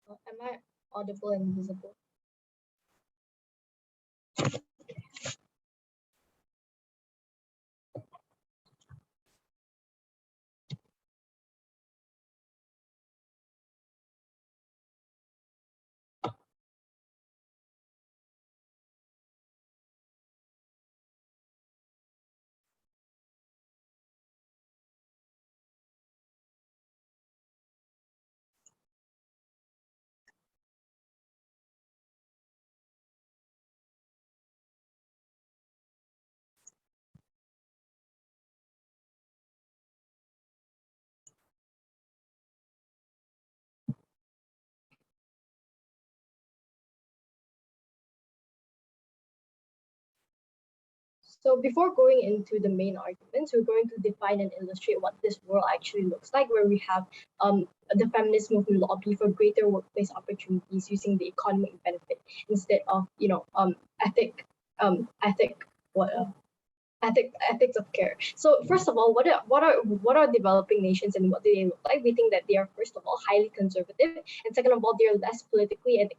Am I audible and visible? So before going into the main arguments, we're going to define and illustrate what this world actually looks like, where we have the feminist movement lobby for greater workplace opportunities using the economic benefit instead of ethic ethic what ethics of care. So first of all, what are developing nations and what do they look like? We think that they are first of all highly conservative, and second of all, they are less politically and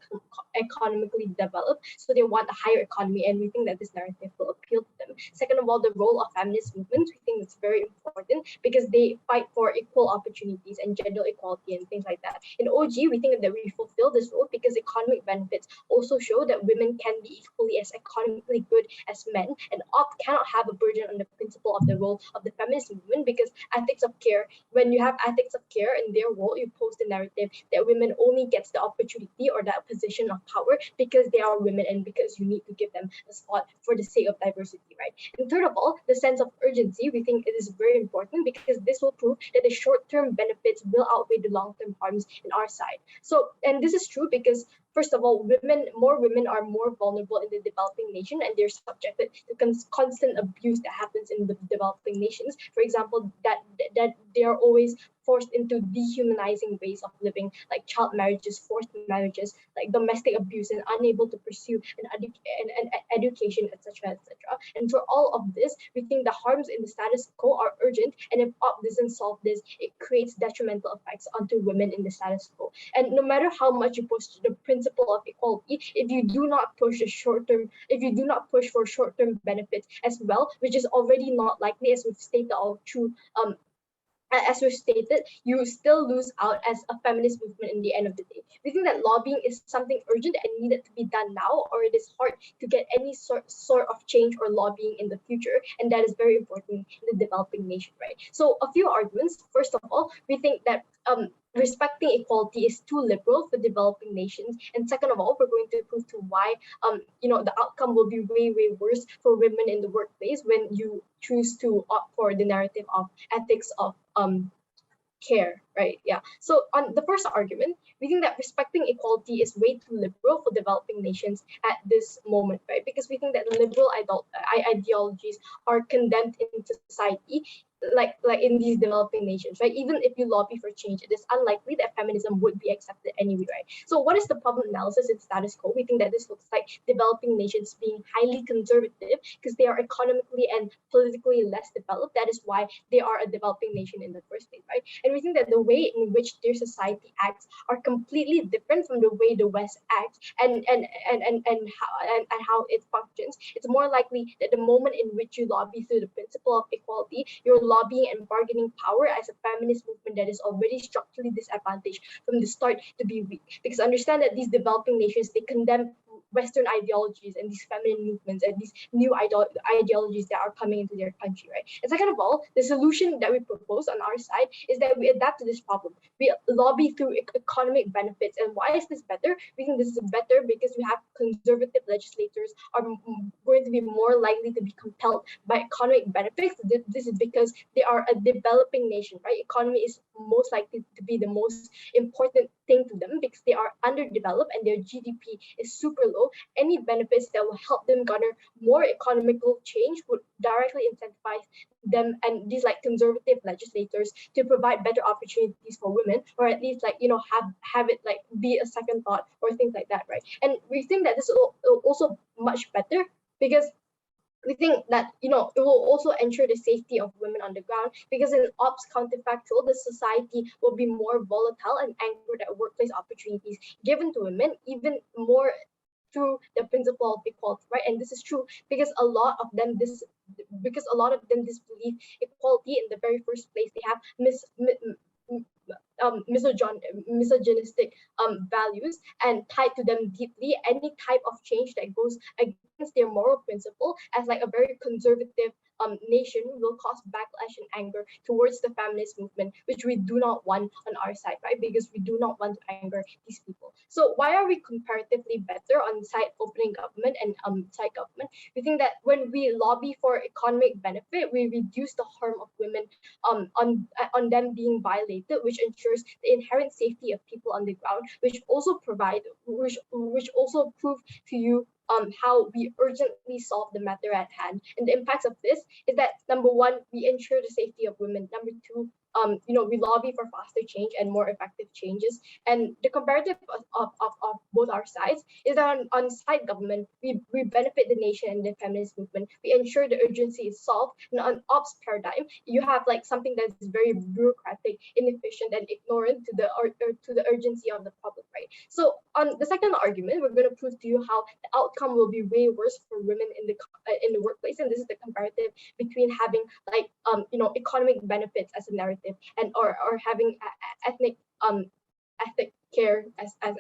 economically developed. So they want a higher economy, and we think that this narrative will appeal to them. Second of all, the role of feminist movements, we think it's very important because they fight for equal opportunities and gender equality and things like that. In OG, we think that we fulfill this role because economic benefits also show that women can be equally as economically good as men, and opt cannot have a burden on the principle of the role of the feminist movement because ethics of care, when you have ethics of care in their role, you pose the narrative that women only gets the opportunity or that position of power because they are women and because you need to give them a spot for the sake of diversity, right? And third of all, the sense of urgency, we think it is very important because this will prove that the short-term benefits will outweigh the long-term harms in our side. So, and this is true because first of all, more women are more vulnerable in the developing nation and they're subjected to constant abuse that happens in the developing nations. For example, that they are always forced into dehumanizing ways of living, like child marriages, forced marriages, like domestic abuse, and unable to pursue an education, etc., etc. And for all of this, we think the harms in the status quo are urgent, and if OP doesn't solve this, it creates detrimental effects onto women in the status quo. And no matter how much you push the principle of equality, if you do not push the short term, if you do not push for short term benefits as well, which is already not likely, as we've stated all through as we've stated, you still lose out as a feminist movement in the end of the day. We think that lobbying is something urgent and needed to be done now, or it is hard to get any sort of change or lobbying in the future, and that is very important in the developing nation, right? So a few arguments. First of all, we think that respecting equality is too liberal for developing nations, and second of all, we're going to prove to why the outcome will be way worse for women in the workplace when you choose to opt for the narrative of ethics of care, right? Yeah. So on the first argument, we think that respecting equality is way too liberal for developing nations at this moment, right? Because we think that liberal ideologies are condemned in society, like in these developing nations, right? Even if you lobby for change, it is unlikely that feminism would be accepted anyway, right? So what is the problem analysis in status quo? We think that this looks like developing nations being highly conservative because they are economically and politically less developed. That is why they are a developing nation in the first place, right? And we think that the way in which their society acts are completely different from the way the West acts and how it functions. It's more likely that the moment in which you lobby through the principle of equality, you're lobbying and bargaining power as a feminist movement that is already structurally disadvantaged from the start to be weak. Because understand that these developing nations, they condemn Western ideologies and these feminine movements and these new ideologies that are coming into their country, right? And second of all, the solution that we propose on our side is that we adapt to this problem. We lobby through economic benefits. And why is this better? We think this is better because we have conservative legislators are going to be more likely to be compelled by economic benefits. This is because they are a developing nation, right? Economy is most likely to be the most important thing to them because they are underdeveloped and their GDP is super low. Any benefits that will help them garner more economical change would directly incentivize them and these like conservative legislators to provide better opportunities for women, or at least have it like be a second thought or things like that, right? And we think that this is also much better because we think that it will also ensure the safety of women on the ground, because in ops counterfactual, the society will be more volatile and anchored at workplace opportunities given to women, even more through the principle of equality, right? And this is true because a lot of them disbelieve equality in the very first place. They have misogynistic values, and tied to them deeply any type of change that goes against their moral principle, as like a very conservative nation, will cause backlash and anger towards the feminist movement, which we do not want on our side, right? Because we do not want to anger these people. So why are we comparatively better on side opening government and side government? We think that when we lobby for economic benefit, we reduce the harm of women on them being violated, which ensures the inherent safety of people on the ground, which also prove to you how we urgently solve the matter at hand. And the impacts of this is that, number one, we ensure the safety of women. Number two, we lobby for faster change and more effective changes. And the comparative of both our sides is that on side government, we benefit the nation and the feminist movement. We ensure the urgency is solved. And on ops paradigm, you have like something that is very bureaucratic, inefficient, and ignorant to the urgency of the public, right? So on the second argument, we're going to prove to you how the outcome will be way worse for women in the workplace. And this is the comparative between having like economic benefits as a narrative, and or having ethnic ethnic care as a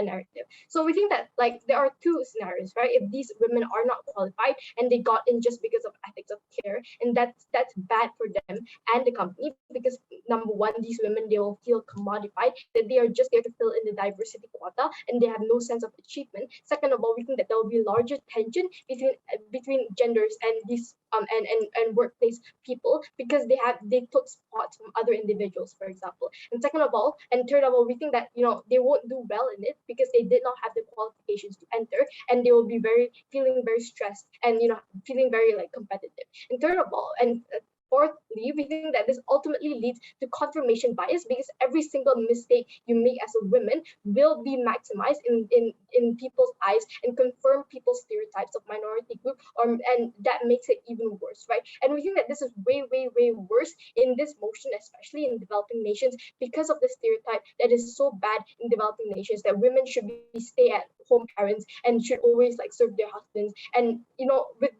narrative. So we think that like there are two scenarios, right? If these women are not qualified and they got in just because of ethics of care, and that's bad for them and the company, because number one, these women, they will feel commodified, that they are just there to fill in the diversity quota and they have no sense of achievement. Second of all, we think that there will be larger tension between genders and these and workplace people, because they took spots from other individuals, for example. And second of all, and third of all, we think that they won't do well in it because they did not have the qualifications to enter, and they will be feeling very stressed and feeling very like competitive. And third of all, and fourthly, we think that this ultimately leads to confirmation bias, because every single mistake you make as a woman will be maximized in people's eyes and confirm people's stereotypes of minority group, and that makes it even worse, right? And we think that this is way, way, way worse in this motion, especially in developing nations, because of the stereotype that is so bad in developing nations, that women should be stay-at-home parents and should always like serve their husbands. And with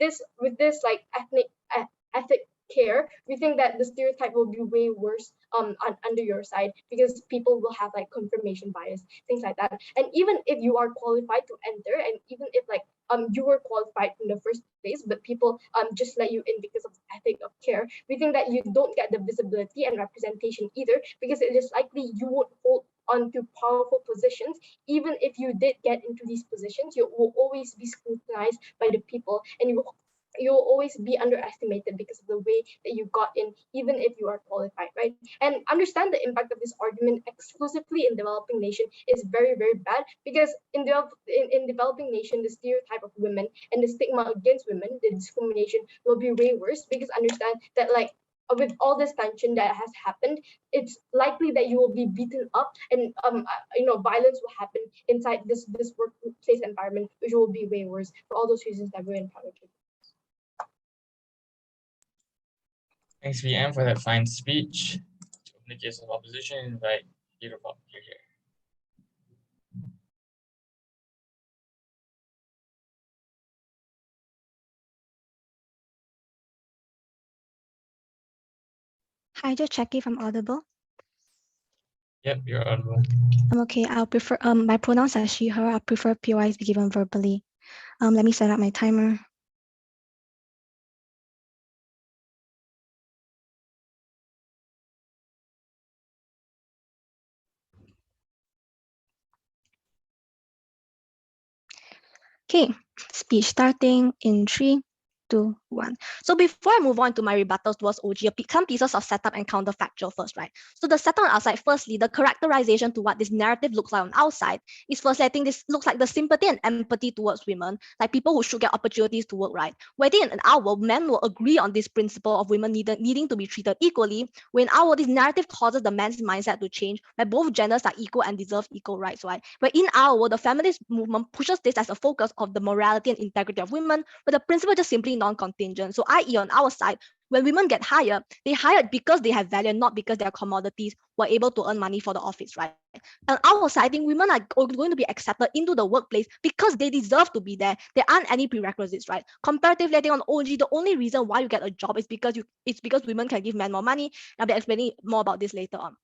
this like ethic care, we think that the stereotype will be way worse under your side, because people will have like confirmation bias, things like that. And even if you are qualified to enter, and even if like you were qualified in the first place, but people just let you in because of ethic of care, we think that you don't get the visibility and representation either, because it is likely you would hold onto powerful positions. Even if you did get into these positions, you will always be scrutinized by the people, and you'll always be underestimated because of the way that you got in, even if you are qualified, right? And understand the impact of this argument exclusively in developing nation is very, very bad, because in developing nation, the stereotype of women and the stigma against women, the discrimination will be way worse, because understand that like with all this tension that has happened, it's likely that you will be beaten up, and violence will happen inside this workplace environment, which will be way worse for all those reasons that we're encountered. Thanks, VM, for that fine speech. In the case of opposition, invite you to volunteer here. Hi, just checking if I'm audible. Yep, you're audible. Okay, I'll prefer my pronouns are she, her. I prefer POIs be given verbally. Let me set up my timer. Okay, speech starting in 3, 2, one. So before I move on to my rebuttals towards OG, some pieces of setup and counterfactual first, right? So the setup on outside, firstly, the characterization to what this narrative looks like on outside is firstly, I think this looks like the sympathy and empathy towards women, like people who should get opportunities to work, right? Where I think in our world, men will agree on this principle of women needing to be treated equally, when our world, this narrative causes the man's mindset to change, where both genders are equal and deserve equal rights, right? Where in our world, the feminist movement pushes this as a focus of the morality and integrity of women, but the principle is just simply non-contingent. So i.e. on our side, when women get hired, they hired because they have value, not because they are commodities who are able to earn money for the office, right? And our side, I think women are going to be accepted into the workplace because they deserve to be there. There aren't any prerequisites, right? Comparatively, I think on OG, the only reason why you get a job is because women can give men more money. I'll be explaining more about this later on.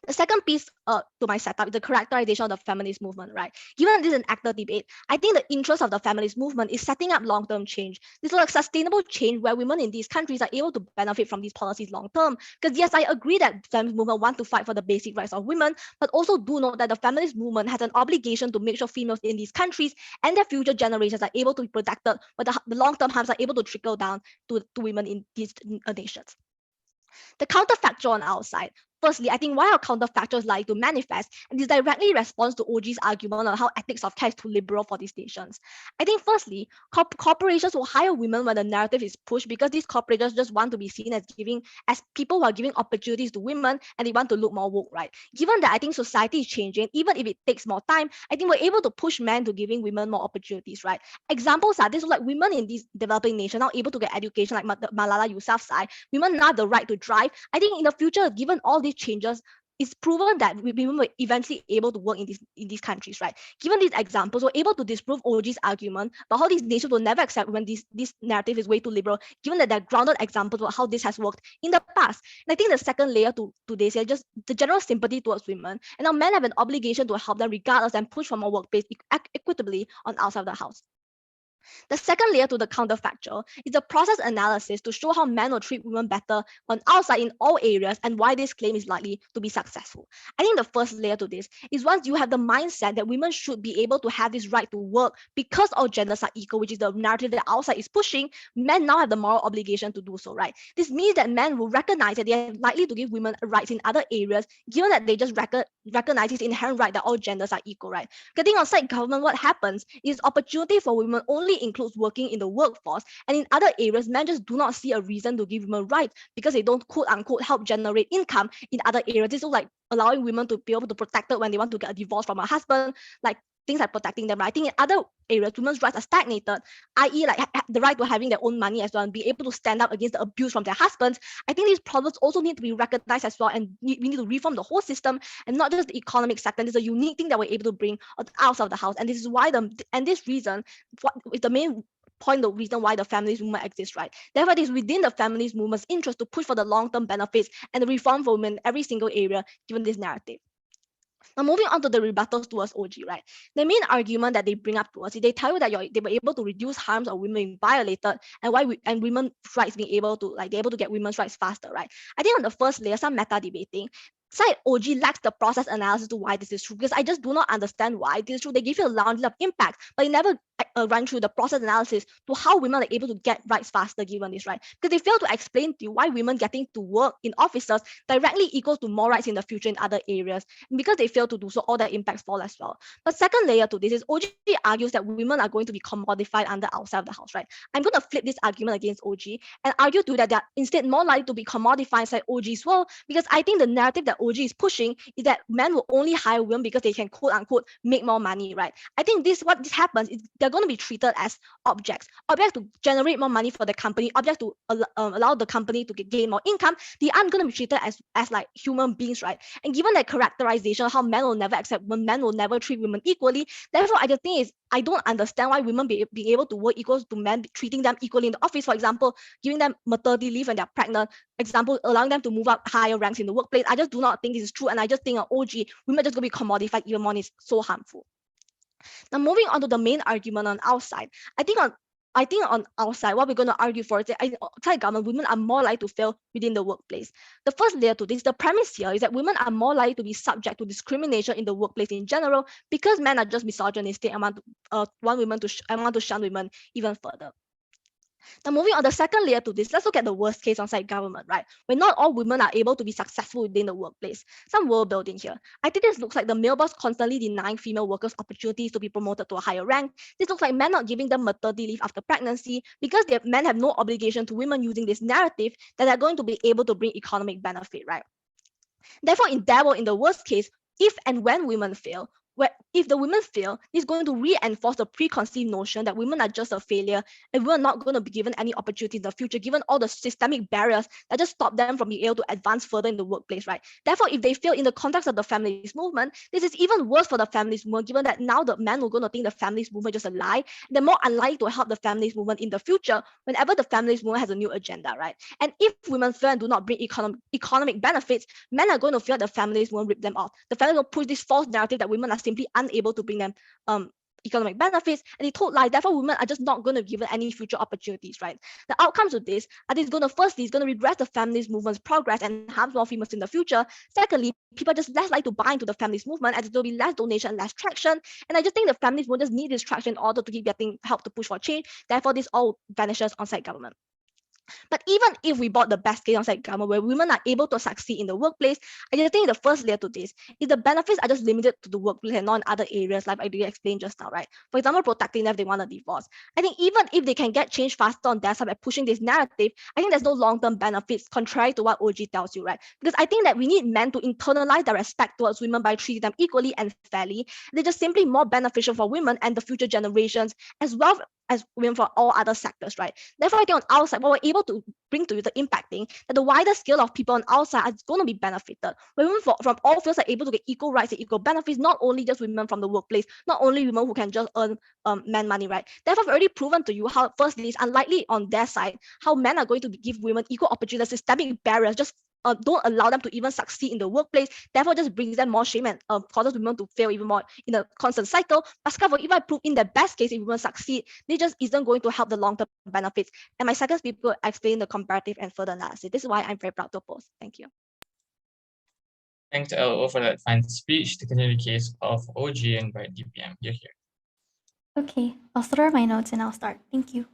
The second piece to my setup is the characterization of the feminist movement, right? Given this is an active debate, I think the interest of the feminist movement is setting up long-term change. This is like sustainable change where women in these countries are able to benefit from these policies long-term. Because yes, I agree that the feminist movement want to fight for the basic rights of women, but also do note that the feminist movement has an obligation to make sure females in these countries and their future generations are able to be protected, but the long-term harms are able to trickle down to women in these nations. The counterfactual on our side. Firstly, I think why our counterfactual is likely to manifest, and this directly responds to OG's argument on how ethics of care is too liberal for these nations. I think firstly, corporations will hire women when the narrative is pushed because these corporations just want to be seen as people who are giving opportunities to women and they want to look more woke, right? Given that I think society is changing, even if it takes more time, I think we're able to push men to giving women more opportunities, right? Examples are this, like women in these developing nations now able to get education, like Malala Yousafzai. Women now have the right to drive. I think in the future, given all these changes, it's proven that women were eventually able to work in these countries, right? Given these examples, we're able to disprove OG's argument about how these nations will never accept when this narrative is way too liberal, given that they're grounded examples of how this has worked in the past. And I think the second layer to this is just the general sympathy towards women. And now men have an obligation to help them regardless and push for more workplace equitably on outside of the house. The second layer to the counterfactual is the process analysis to show how men will treat women better on outside in all areas and why this claim is likely to be successful. I think the first layer to this is once you have the mindset that women should be able to have this right to work because all genders are equal, which is the narrative that outside is pushing, men now have the moral obligation to do so, right? This means that men will recognize that they are likely to give women rights in other areas, given that they just recognize this inherent right that all genders are equal, right? Getting outside government, what happens is opportunity for women only includes working in the workforce, and in other areas, men just do not see a reason to give women rights because they don't quote unquote help generate income in other areas. This is like allowing women to be able to protect it when they want to get a divorce from a husband, like things like protecting them. I think in other areas, women's rights are stagnated, i.e. like the right to having their own money as well and be able to stand up against the abuse from their husbands. I think these problems also need to be recognized as well, and we need to reform the whole system and not just the economic sector. This is a unique thing that we're able to bring out of the house, and this is why this reason is the main point, the reason why the feminist movement exists, right? Therefore, it is within the feminist movement's interest to push for the long-term benefits and the reform for women in every single area, given this narrative. Now, moving on to the rebuttals towards OG, right? The main argument that they bring up to us is they tell you that they were able to reduce harms of women being violated and women's rights being able to they're able to get women's rights faster, right? I think on the first layer, some meta debating. Side OG lacks the process analysis to why this is true, because I just do not understand why this is true. They give you a laundry of impact, but they never run through the process analysis to how women are able to get rights faster given this, right? Because they fail to explain to you why women getting to work in offices directly equals to more rights in the future in other areas. And because they fail to do so, all the impacts fall as well. But second layer to this is OG argues that women are going to be commodified under outside of the house, right? I'm going to flip this argument against OG and argue to that they are instead more likely to be commodified inside OG as well, because I think the narrative that OG is pushing is that men will only hire women because they can quote unquote make more money, right? I think what this happens is they're going to be treated as objects to generate more money for the company, objects to allow the company to gain more income. They aren't going to be treated as like human beings, right? And given that characterization, how men will never accept when men will never treat women equally, therefore I just think is I don't understand why women being able to work equals to men treating them equally in the office. For example, giving them maternity leave when they're pregnant, example, allowing them to move up higher ranks in the workplace. I just do not think this is true, and I just think OG women are just going to be commodified even more, and it's so harmful. Now, moving on to the main argument on our side, I think on our side, what we're going to argue for is that outside government, women are more likely to fail within the workplace. The first layer to this, the premise here is that women are more likely to be subject to discrimination in the workplace in general because men are just misogynistic and want to shun women even further. Now, moving on the second layer to this, let's look at the worst case on-site government, right? Where not all women are able to be successful within the workplace. Some world building here. I think this looks like the male boss constantly denying female workers opportunities to be promoted to a higher rank. This looks like men not giving them maternity leave after pregnancy because men have no obligation to women using this narrative that they're going to be able to bring economic benefit, right? Therefore, in that world, in the worst case, if and when women fail, if the women fail, it's going to reinforce the preconceived notion that women are just a failure and we're not going to be given any opportunity in the future, given all the systemic barriers that just stop them from being able to advance further in the workplace, right? Therefore, if they fail in the context of the feminist movement, this is even worse for the feminist movement, given that now the men are going to think the feminist movement is just a lie. They're more unlikely to help the feminist movement in the future whenever the feminist movement has a new agenda, right? And if women fail and do not bring economic benefits, men are going to fear the feminists won't rip them off. The feminists will push this false narrative that women are simply unable to bring them economic benefits, and they told lie. Therefore, women are just not going to be given any future opportunities, right? The outcomes of this are this going to firstly, it's going to regress the feminist movement's progress and harm more females in the future. Secondly, people are just less likely to buy into the feminist movement as there will be less donation and less traction. And I just think the feminists will just need this traction in order to keep getting help to push for change. Therefore, this all vanishes on-site government. But even if we bought the best case on-site government where women are able to succeed in the workplace, I just think the first layer to this is the benefits are just limited to the workplace and not in other areas like I did explain just now, right? For example, protecting them if they want a divorce. I think even if they can get change faster on their side by pushing this narrative, I think there's no long-term benefits contrary to what OG tells you, right? Because I think that we need men to internalize their respect towards women by treating them equally and fairly. They're just simply more beneficial for women and the future generations as well as women for all other sectors, right? Therefore, I think on our side, what we're able to bring to you the impacting that the wider scale of people on our side are going to be benefited. Women from all fields are able to get equal rights and equal benefits, not only just women from the workplace, not only women who can just earn men money, right? Therefore, I've already proven to you how, firstly, it's unlikely on their side how men are going to give women equal opportunities. Systemic barriers just don't allow them to even succeed in the workplace. Therefore, just brings them more shame and causes women to fail even more in a constant cycle. But if I prove in the best case, if women succeed, they just isn't going to help the long-term benefits. And my second speaker will explain the comparative and further analysis. This is why I'm very proud to oppose. Thank you. Thanks to LO for that fine speech. To continue the case of OG and by DPM, you're here. Okay, I'll throw my notes and I'll start. Thank you.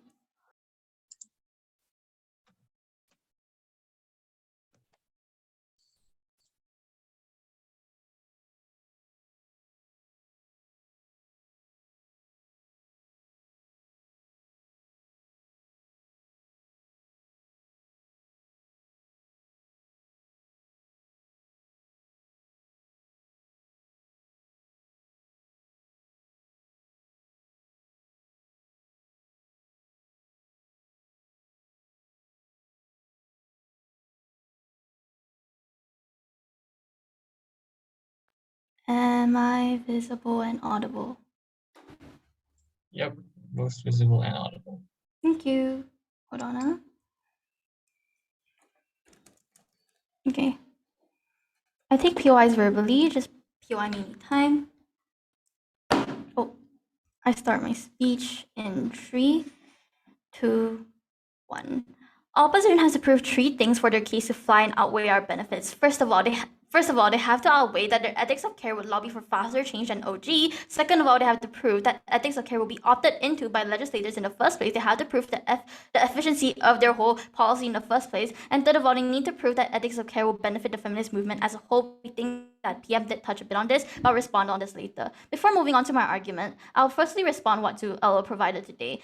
Am I visible and audible? Yep, both visible and audible. Thank you. Hold on. Okay. I take POIs verbally, just POI me anytime. Oh, I start my speech in 3, 2, 1. All opposition has to prove 3 things for their case to fly and outweigh our benefits. First of all, they have to outweigh that their ethics of care would lobby for faster change than OG. Second of all, they have to prove that ethics of care will be opted into by legislators in the first place. They have to prove the efficiency of their whole policy in the first place. And third of all, they need to prove that ethics of care will benefit the feminist movement as a whole. We think that PM did touch a bit on this, but I'll respond on this later. Before moving on to my argument, I'll firstly respond what to LO provided today.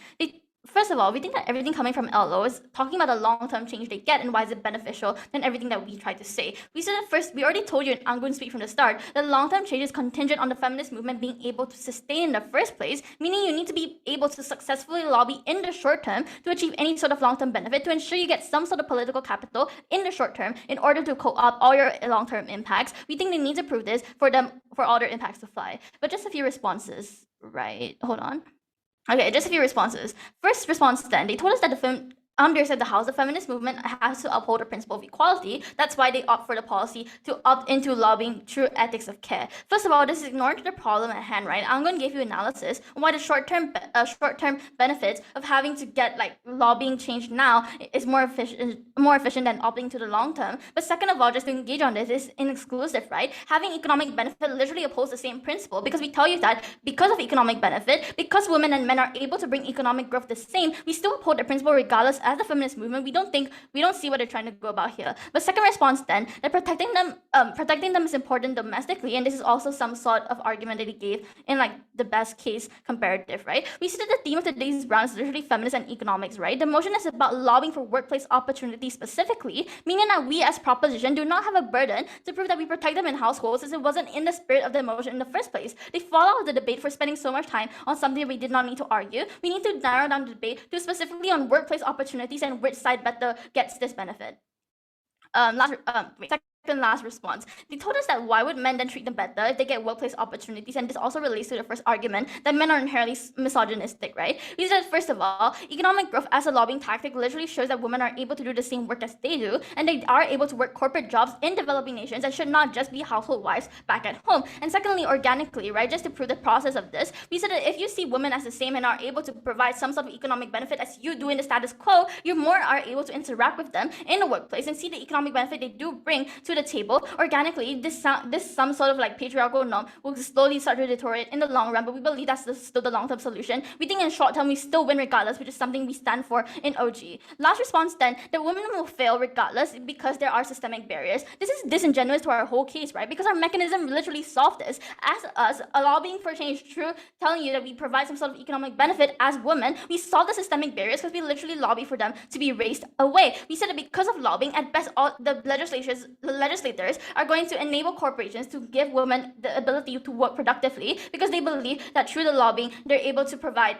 First of all, we think that everything coming from LO is talking about the long-term change they get and why is it beneficial than everything that we try to say. We said at first, we already told you in Anggun's speech from the start, that long-term change is contingent on the feminist movement being able to sustain in the first place, meaning you need to be able to successfully lobby in the short term to achieve any sort of long-term benefit to ensure you get some sort of political capital in the short term in order to co-opt all your long-term impacts. We think they need to prove this for all their impacts to fly. But just a few responses, right? Hold on. Okay, just a few responses. First response then, they told us that They said the House, the feminist movement has to uphold the principle of equality. That's why they opt for the policy to opt into lobbying through ethics of care. First of all, this is ignoring the problem at hand, right? I'm going to give you analysis on why the short-term benefits of having to get like lobbying changed now is more efficient than opting to the long term. But second of all, just to engage on this is inexclusive, right? Having economic benefit literally opposes the same principle, because we tell you that because of economic benefit, because women and men are able to bring economic growth the same, we still uphold the principle regardless. As the feminist movement, we don't see what they're trying to go about here. But second response then, that protecting them is important domestically, and this is also some sort of argument that he gave in like the best case comparative, right? We see that the theme of today's round is literally feminist and economics, right? The motion is about lobbying for workplace opportunities specifically, meaning that we as proposition do not have a burden to prove that we protect them in households, since it wasn't in the spirit of the motion in the first place. They fall out of the debate for spending so much time on something we did not need to argue. We need to narrow down the debate to specifically on workplace opportunities and which side better gets this benefit. Second last response. They told us that why would men then treat them better if they get workplace opportunities? And this also relates to the first argument that men are inherently misogynistic, right? We said, first of all, economic growth as a lobbying tactic literally shows that women are able to do the same work as they do, and they are able to work corporate jobs in developing nations and should not just be household wives back at home. And secondly, organically, right, just to prove the process of this, we said that if you see women as the same and are able to provide some sort of economic benefit as you do in the status quo, you more are able to interact with them in the workplace and see the economic benefit they do bring to the table. Organically, this some sort of like patriarchal norm will slowly start to deteriorate in the long run, but we believe that's still the long-term solution. We think in short term we still win regardless, which is something we stand for in OG. Last response then, that women will fail regardless because there are systemic barriers. This is disingenuous to our whole case, right? Because our mechanism literally solved this. As us, lobbying for change through telling you that we provide some sort of economic benefit as women, we solve the systemic barriers because we literally lobby for them to be raised away. We said that because of lobbying, at best, all the legislators are going to enable corporations to give women the ability to work productively, because they believe that through the lobbying, they're able to provide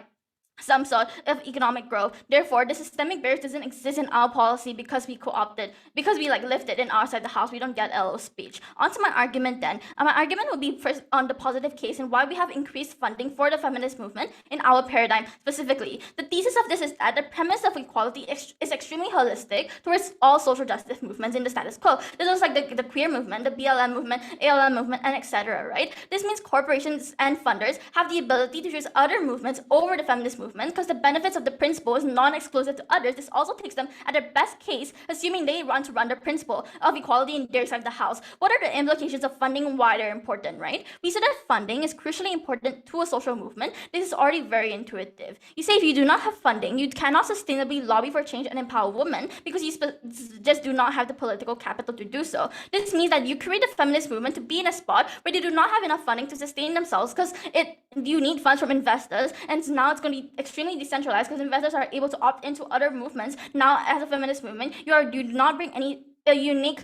some sort of economic growth. Therefore, the systemic barriers doesn't exist in our policy because we co-opted, because we like lifted in our side of the house. We don't get LO speech. On to my argument then. My argument will be first on the positive case and why we have increased funding for the feminist movement in our paradigm specifically. The thesis of this is that the premise of equality is extremely holistic towards all social justice movements in the status quo. This is like the queer movement, the BLM movement, ALM movement, and etc. Right? This means corporations and funders have the ability to choose other movements over the feminist movement, because the benefits of the principle is non-exclusive to others. This also takes them at their best case, assuming they want to run the principle of equality in their side of the house. What are the implications of funding and why they're important, right? We said that funding is crucially important to a social movement. This is already very intuitive. You say if you do not have funding, you cannot sustainably lobby for change and empower women because you just do not have the political capital to do so. This means that you create a feminist movement to be in a spot where they do not have enough funding to sustain themselves, because you need funds from investors, and now it's going to be extremely decentralized because investors are able to opt into other movements. Now, as a feminist movement, you do not bring any unique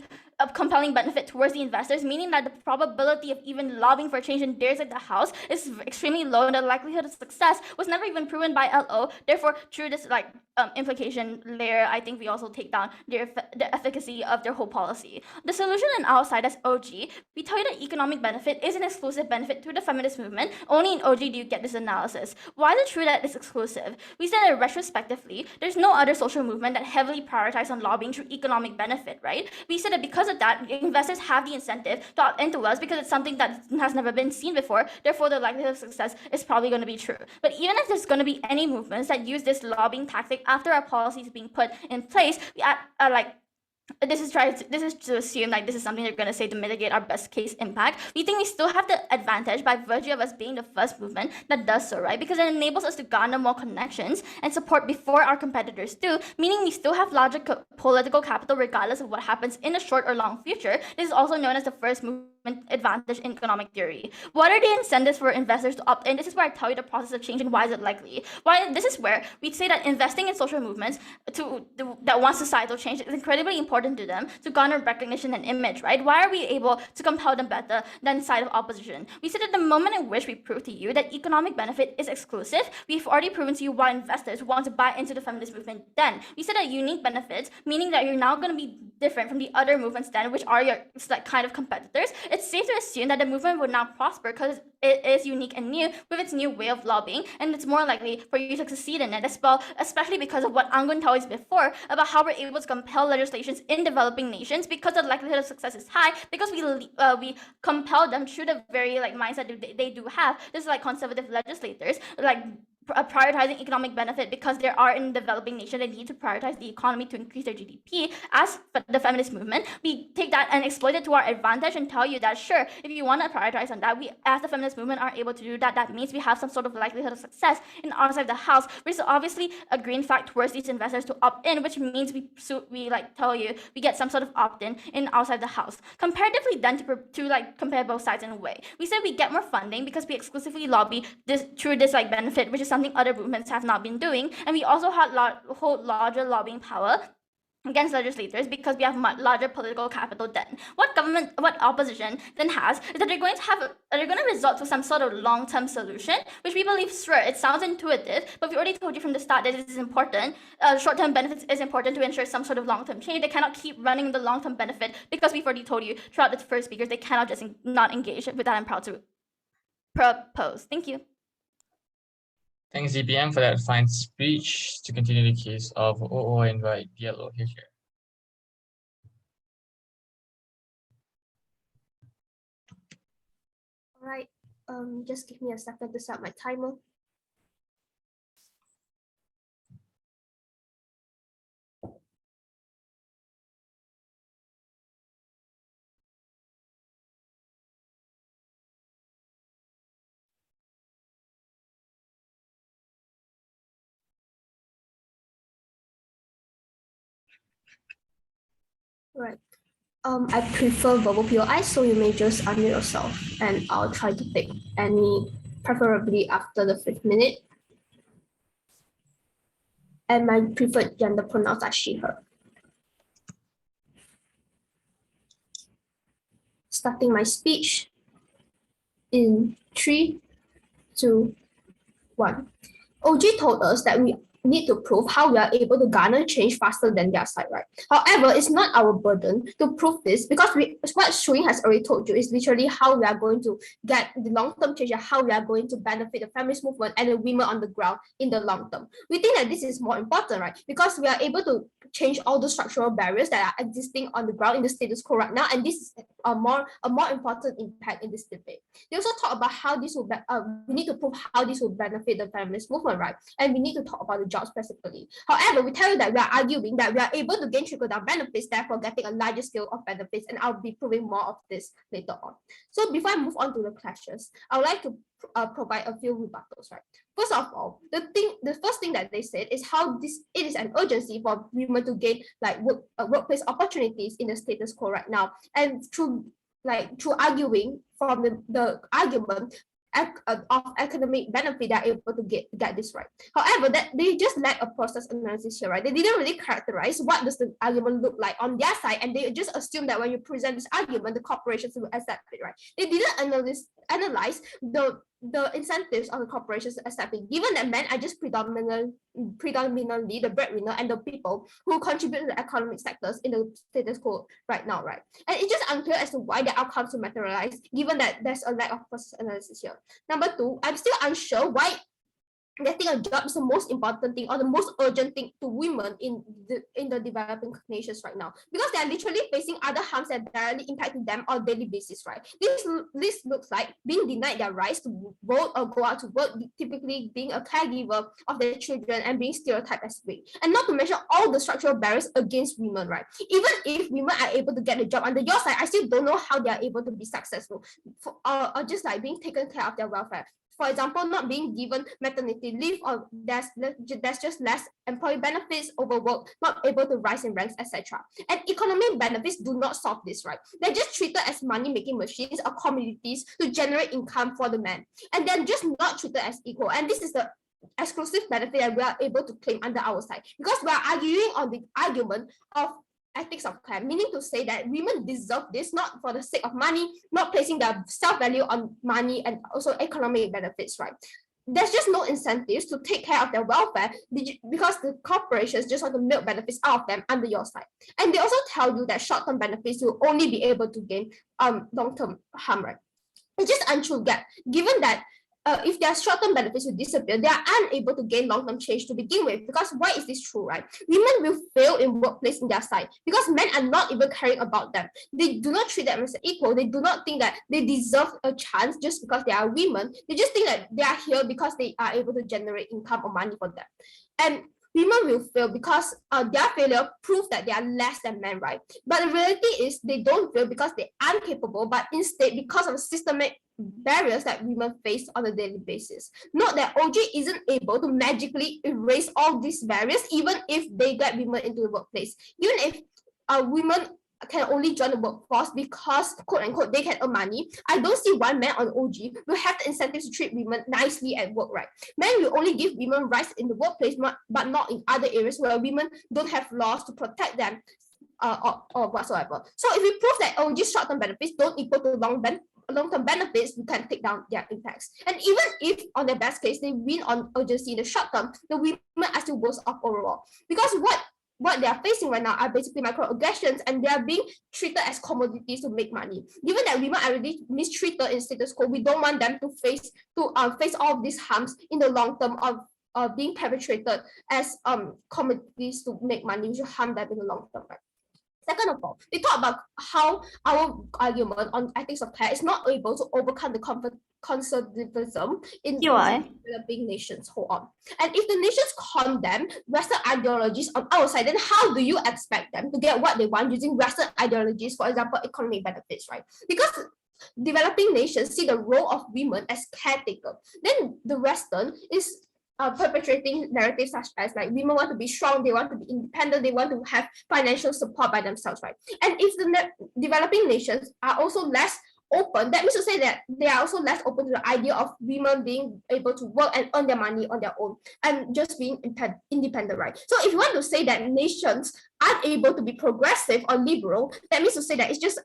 compelling benefit towards the investors, meaning that the probability of even lobbying for change in their side of the house is extremely low, and the likelihood of success was never even proven by LO. Therefore, through this implication layer, I think we also take down the efficacy of their whole policy. The solution on our side as OG, we tell you that economic benefit is an exclusive benefit to the feminist movement. Only in OG do you get this analysis. Why is it true that it's exclusive? We said that retrospectively, there's no other social movement that heavily prioritizes on lobbying through economic benefit, right? We said that because of that, investors have the incentive to opt into us because it's something that has never been seen before. Therefore, the likelihood of success is probably going to be true. But even if there's going to be any movements that use this lobbying tactic after our policy is being put in place, we this is to assume like this is something they're going to say to mitigate our best case impact. We think we still have the advantage by virtue of us being the first movement that does so, right? Because it enables us to garner more connections and support before our competitors do, meaning we still have larger political capital regardless of what happens in the short or long future. This is also known as the first movement advantage in economic theory. What are the incentives for investors to opt in? This is where I tell you the process of change and why is it likely. This is where we say that investing in social movements that want societal change is incredibly important important to them to garner recognition and image, right? Why are we able to compel them better than the side of opposition? We said that the moment in which we prove to you that economic benefit is exclusive, we've already proven to you why investors want to buy into the feminist movement then. We said that unique benefits, meaning that you're now going to be different from the other movements then, which are your like kind of competitors. It's safe to assume that the movement would now prosper because it is unique and new with its new way of lobbying, and it's more likely for you to succeed in it as well, especially because of what I'm going to tell you before about how we're able to compel legislations in developing nations because the likelihood of success is high because we compel them through the very like mindset they do have. This is like conservative legislators like prioritizing economic benefit because they are in developing nation, they need to prioritize the economy to increase their GDP. As the feminist movement, we take that and exploit it to our advantage and tell you that sure, if you want to prioritize on that, we as the feminist movement are able to do that. That means we have some sort of likelihood of success in our side of the house, which is obviously a green flag towards these investors to opt in, which means we like tell you we get some sort of opt-in in outside the house. Comparatively then to like compare both sides in a way, we said we get more funding because we exclusively lobby this through this like benefit, which is something other movements have not been doing, and we also hold larger lobbying power against legislators because we have much larger political capital then. What opposition then has is that they're going to resort to some sort of long-term solution, which we believe, sure, it sounds intuitive, but we already told you from the start that this is important. Short-term benefits is important to ensure some sort of long-term change. They cannot keep running the long-term benefit because we've already told you throughout the first speakers, they cannot just not engage. With that, I'm proud to propose. Thank you. Thanks, DPM, for that fine speech. To continue the case of OO, I invite DLO here. All right, just give me a second to set my timer. Right. I prefer verbal POI, so you may just unmute yourself and I'll try to pick any, preferably after the 5th minute. And my preferred gender pronouns are she, her. Starting my speech in 3, 2, 1. OG told us that we need to prove how we are able to garner change faster than their side, right? However, it's not our burden to prove this because what Shuing has already told you is literally how we are going to get the long-term change and how we are going to benefit the feminist movement and the women on the ground in the long term. We think that this is more important, right? Because we are able to change all the structural barriers that are existing on the ground in the status quo right now, and this is a more important impact in this debate. They also talk about how this will we need to prove how this will benefit the feminist movement, right? And we need to talk about the jobs specifically. However, we tell you that we are arguing that we are able to gain trickle-down benefits, therefore getting a larger scale of benefits, and I'll be proving more of this later on. So before I move on to the clashes, I would like to provide a few rebuttals, right? First of all, the first thing that they said is how it is an urgency for women to gain like workplace opportunities in the status quo right now, and through arguing from the argument of economic benefit, they're able to get this right. However, that they just lack a process analysis here, right? They didn't really characterize what does the argument look like on their side, and they just assume that when you present this argument, the corporations will accept it, right? They didn't analyze the incentives of the corporations to accept it, given that men are just predominantly the breadwinner and the people who contribute to the economic sectors in the status quo right now, right? And it's just unclear as to why the outcomes will materialize, given that there's a lack of process analysis here. Number two, I'm still unsure why getting a job is the most important thing or the most urgent thing to women in the developing nations right now, because they are literally facing other harms that directly impacting them on a daily basis, right? This looks like being denied their rights to vote or go out to work, typically being a caregiver of their children and being stereotyped as weak, and not to mention all the structural barriers against women, right? Even if women are able to get a job under your side, I still don't know how they are able to be successful or just like being taken care of their welfare. For example, not being given maternity leave, or there's just less employee benefits, overwork, not able to rise in ranks, etc. And economic benefits do not solve this, right? They're just treated as money-making machines or commodities to generate income for the men, and they're just not treated as equal. And this is the exclusive benefit that we are able to claim under our side, because we are arguing on the argument of ethics of care, meaning to say that women deserve this not for the sake of money, not placing their self-value on money and also economic benefits, right? There's just no incentives to take care of their welfare because the corporations just want to milk benefits out of them under your side. And they also tell you that short-term benefits will only be able to gain long-term harm, right? It's just untrue, given that if their short-term benefits will disappear, they are unable to gain long-term change to begin with. Because why is this true, right? Women will fail in workplace in their side because men are not even caring about them. They do not treat them as equal. They do not think that they deserve a chance just because they are women. They just think that they are here because they are able to generate income or money for them. And women will fail because their failure proves that they are less than men, right? But the reality is they don't fail because they are incapable, but instead because of systemic barriers that women face on a daily basis. Note that OG isn't able to magically erase all these barriers, even if they get women into the workplace. Even if women can only join the workforce because, quote unquote, they can earn money. I don't see why men on OG will have the incentives to treat women nicely at work, right? Men will only give women rights in the workplace, but not in other areas where women don't have laws to protect them or whatsoever. So if we prove that OG short-term benefits don't equal to long-term benefits, we can take down their impacts. And even if on the best case they win on urgency in the short term, the women are still worse off overall. Because what they are facing right now are basically microaggressions, and they are being treated as commodities to make money. Given that women are already mistreated in status quo, we don't want them to face all of these harms in the long term of being perpetrated as commodities to make money, which will harm them in the long term, right? Second of all, we talk about how our argument on ethics of care is not able to overcome the conservatism in developing nations. Hold on. And if the nations condemn Western ideologies on our side, then how do you expect them to get what they want using Western ideologies, for example, economic benefits, right? Because developing nations see the role of women as caretaker. Then the Western is perpetrating narratives such as like women want to be strong, they want to be independent, they want to have financial support by themselves, right? And if the developing nations are also less open, that means to say that they are also less open to the idea of women being able to work and earn their money on their own and just being independent, right? So if you want to say that nations aren't able to be progressive or liberal, that means to say that it's just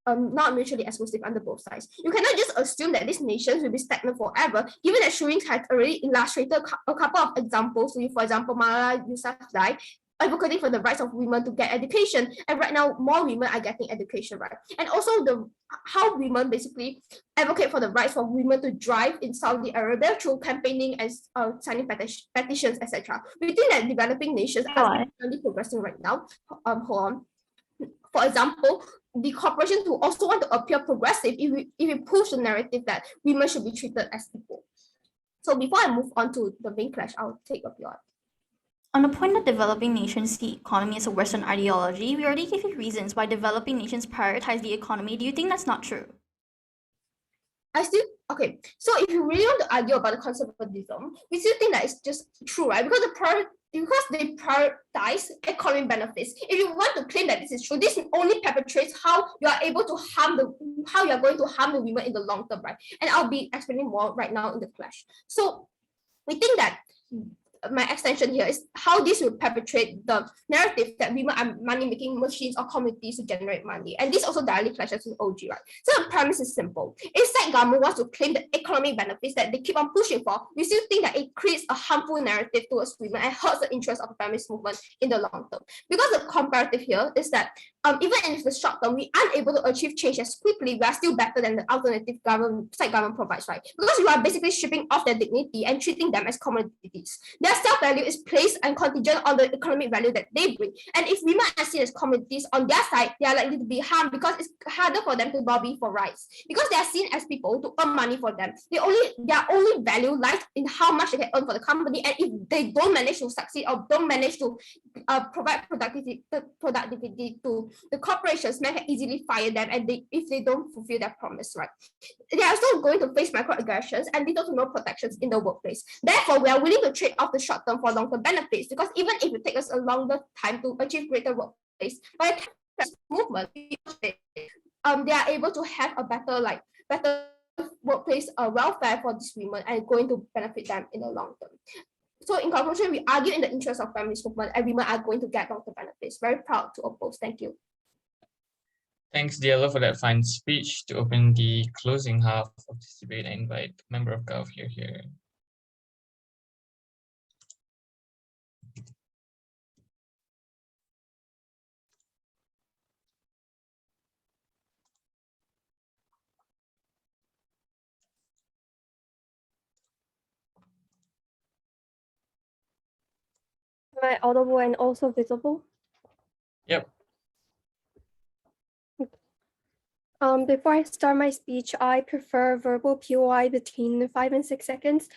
not mutually exclusive under both sides. You cannot just assume that these nations will be stagnant forever, given that Shurin has already illustrated a couple of examples. So, for example, Malala Yousafzai advocating for the rights of women to get education, and right now more women are getting education, right? And also how women basically advocate for the rights for women to drive in Saudi Arabia through campaigning and signing petitions, etc. We think that developing nations are really progressing right now. Hold on. For example, the corporations who also want to appear progressive if we push the narrative that women should be treated as equal. So before I move on to the main clash, I'll take up your. On the point that developing nations see economy as a Western ideology, we already gave you reasons why developing nations prioritize the economy. Do you think that's not true? Okay, so if you really want to argue about the conservatism, we still think that it's just true, right? Because they prioritize economic benefits. If you want to claim that this is true, this only perpetrates how you are able to how you are going to harm the women in the long term, right? And I'll be explaining more right now in the clash. So we think that my extension here is how this will perpetrate the narrative that women are money-making machines or communities to generate money. And this also directly clashes with OG, right? So the premise is simple. Instead, government wants to claim the economic benefits that they keep on pushing for. We still think that it creates a harmful narrative towards women and hurts the interest of the feminist movement in the long term. Because the comparative here is that even in the short term, we aren't able to achieve change as quickly, we are still better than the alternative side government provides, right? Because you are basically stripping off their dignity and treating them as commodities. Their self-value is placed and contingent on the economic value that they bring. And if women are seen as commodities on their side, they are likely to be harmed because it's harder for them to lobby for rights. Because they are seen as people to earn money for them. Their only value lies in how much they can earn for the company. And if they don't manage to succeed or don't manage to provide productivity to the corporations, men can easily fire them, and if they don't fulfill their promise, right? They are also going to face microaggressions and little to no protections in the workplace. Therefore, we are willing to trade off the short term for long term benefits, because even if it takes us a longer time to achieve greater workplace, by the feminist movement, they are able to have a better workplace welfare for these women and going to benefit them in the long term. So in conclusion, we argue in the interest of feminist movement, and women are going to get long-term benefits. Very proud to oppose. Thank you. Thanks, Diallo, for that fine speech. To open the closing half of this debate, I invite member of Gov here. Am I audible and also visible? Yep. Before I start my speech, I prefer verbal POI between 5 and 6 seconds,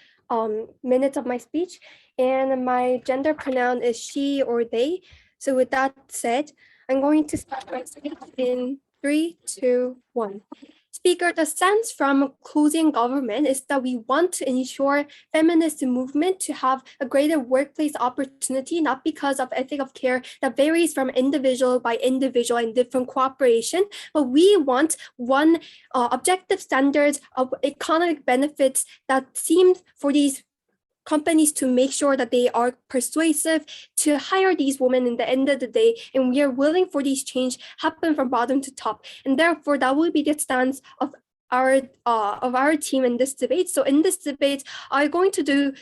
minutes of my speech, and my gender pronoun is she or they. So with that said, I'm going to start my speech in 3, 2, 1. Speaker, the sense from closing government is that we want to ensure feminist movement to have a greater workplace opportunity, not because of ethic of care that varies from individual by individual and different cooperation, but we want one objective standards of economic benefits that seem for these companies to make sure that they are persuasive to hire these women in the end of the day, and we are willing for these change happen from bottom to top, and therefore that will be the stance of our team in this debate. So in this debate, I'm going to do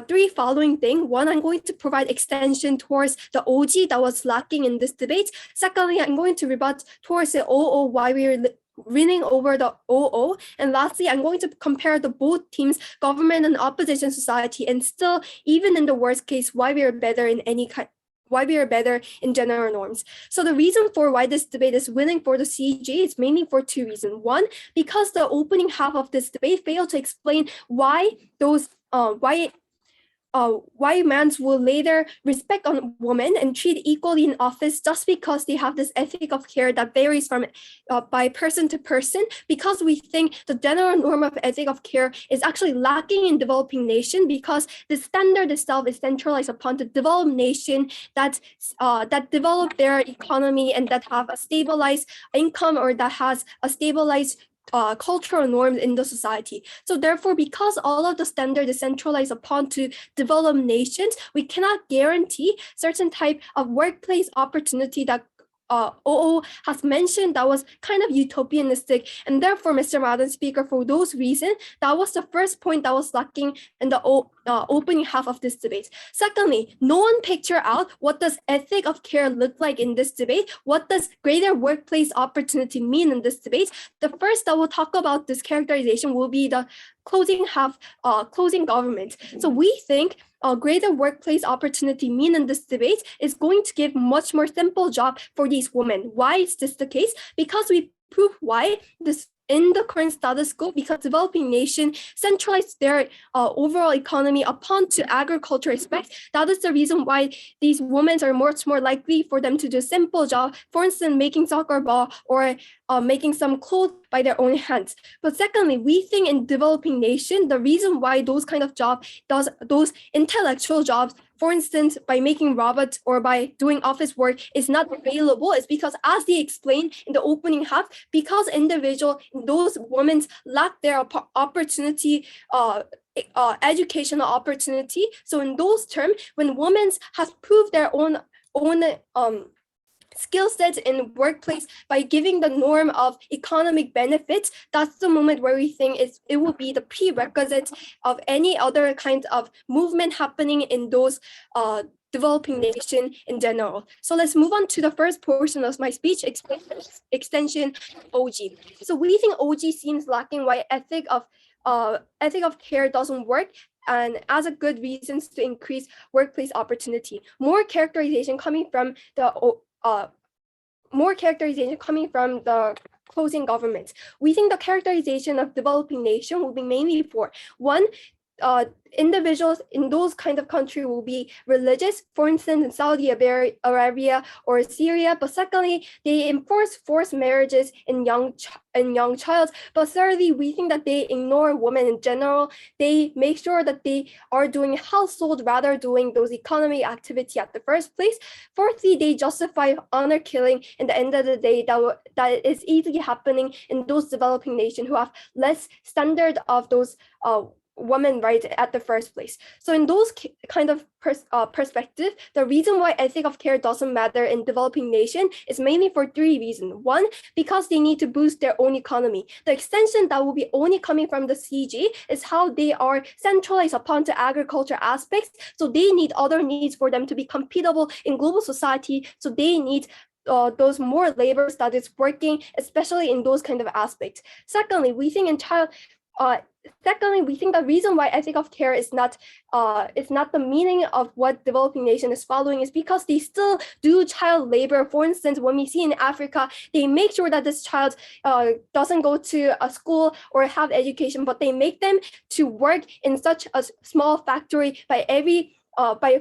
three following things. One, I'm going to provide extension towards the OG that was lacking in this debate. Secondly, I'm going to rebut towards the OO why we're winning over the OO. And lastly, I'm going to compare the both teams, government and opposition society, and still, even in the worst case, why we are better in any kind, why we are better in general norms. So the reason for why this debate is winning for the CJ is mainly for two reasons. One, because the opening half of this debate failed to explain why those why men will later respect on women and treat equally in office just because they have this ethic of care that varies from by person to person, because we think the general norm of ethic of care is actually lacking in developing nation, because the standard itself is centralized upon the developed nation that develop their economy and that have a stabilized income or that has a stabilized cultural norms in the society. So therefore, because all of the standard is centralized upon to developed nations, we cannot guarantee certain type of workplace opportunity that OO has mentioned that was kind of utopianistic. And therefore, Mr. Madam Speaker, for those reasons, that was the first point that was lacking in the opening half of this debate. Secondly, no one picture out what does ethic of care look like in this debate? What does greater workplace opportunity mean in this debate? The first that we'll talk about this characterization will be the closing government. So we think a greater workplace opportunity mean in this debate is going to give much more simple job for these women. Why is this the case? Because we prove why this in the current status quo, because developing nation centralize their overall economy upon to agriculture aspects. That is the reason why these women are much more likely for them to do simple job, for instance, making soccer ball or making some clothes by their own hands. But secondly, we think in developing nation, the reason why those kind of job, those intellectual jobs, for instance, by making robots or by doing office work is not available is because, as they explained in the opening half, because individual, those women lack their opportunity, educational opportunity. So in those terms, when women have proved their own skill sets in workplace by giving the norm of economic benefits, that's the moment where we think it will be the prerequisite of any other kind of movement happening in those developing nation in general. So let's move on to the first portion of my speech, extension OG. So we think OG seems lacking why ethic of care doesn't work, and as a good reasons to increase workplace opportunity. More characterization coming from the closing government. We think the characterization of developing nation will be mainly for one, individuals in those kind of country will be religious, for instance, in Saudi Arabia or Syria. But secondly, they enforce forced marriages in young child. But thirdly, we think that they ignore women in general. They make sure that they are doing household rather doing those economic activity at the first place. Fourthly, they justify honor killing in the end of the day that is easily happening in those developing nations who have less standard of those women rights at the first place. So in those kind of perspective, the reason why ethic of care doesn't matter in developing nation is mainly for three reasons. One, because they need to boost their own economy. The extension that will be only coming from the CG is how they are centralized upon the agriculture aspects. So they need other needs for them to be compatible in global society. So they need those more labors that is working, especially in those kind of aspects. Secondly, we think the reason why ethic of care is not the meaning of what developing nation is following is because they still do child labor. For instance, when we see in Africa, they make sure that this child doesn't go to a school or have education, but they make them to work in such a small factory by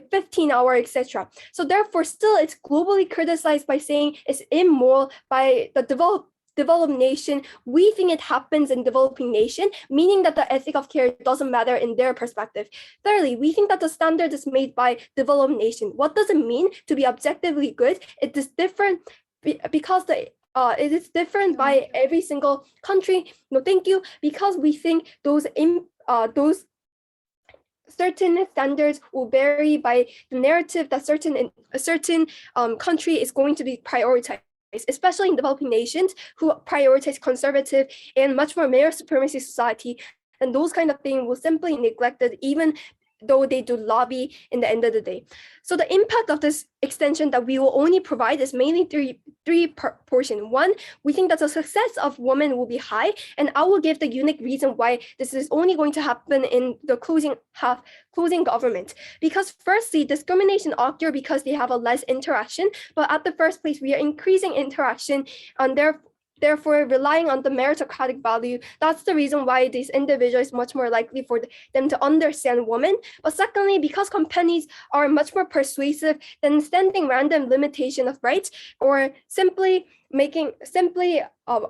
15 hours, etc. So therefore, still it's globally criticized by saying it's immoral by the developed nation. We think it happens in developing nation, meaning that the ethic of care doesn't matter in their perspective. Thirdly, we think that the standard is made by developed nation. What does it mean to be objectively good? It is different because it is different by every single country. No, thank you. Because we think those certain standards will vary by the narrative that a certain country is going to be prioritized, especially in developing nations who prioritize conservative and much more male supremacy society. And those kind of things will simply neglected even though they do lobby in the end of the day. So the impact of this extension that we will only provide is mainly three portion. One, we think that the success of women will be high, and I will give the unique reason why this is only going to happen in the closing government. Because firstly, discrimination occur because they have a less interaction, but at the first place, we are increasing interaction, and therefore relying on the meritocratic value. That's the reason why this individual is much more likely for them to understand women. But secondly, because companies are much more persuasive than standing random limitation of rights or simply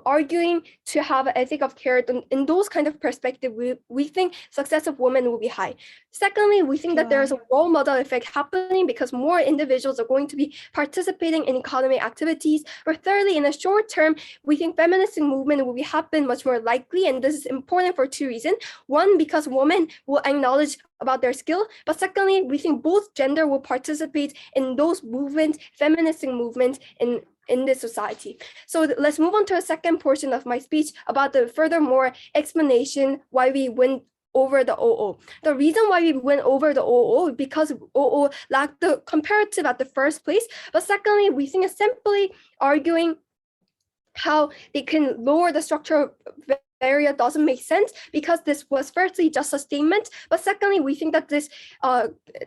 arguing to have an ethic of care. In those kind of perspective, we think success of women will be high. Secondly, we think that there is a role model effect happening because more individuals are going to be participating in economic activities. Or thirdly, in the short term, we think feminist movement will happen much more likely, and this is important for two reasons. One, because women will acknowledge about their skill, but secondly, we think both gender will participate in those movements, feminist movements in this society. So let's move on to a second portion of my speech about the furthermore explanation why we went over the OO. The reason why we went over the OO is because OO lacked the comparative at the first place. But secondly, we think it's simply arguing how they can lower the structure area doesn't make sense because this was firstly just a statement. But secondly, we think that this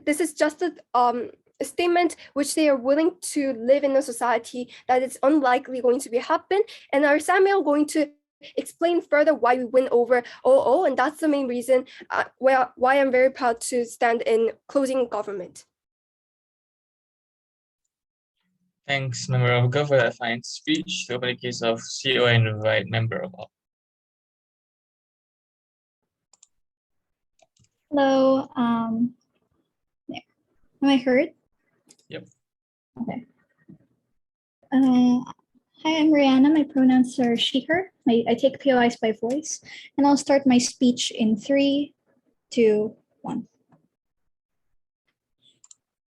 is just a statement which they are willing to live in a society that it's unlikely going to be happen. And our Samuel going to explain further why we went over OO, and that's the main reason why I'm very proud to stand in closing government. Thanks, Member of Gov, for that fine speech. To open the case of CO and invite Member of Op. Hello. There. Am I heard? Yep. Okay. Hi, I'm Rihanna. My pronouns are she, her. I take POIs by voice. And I'll start my speech in 3, 2, 1.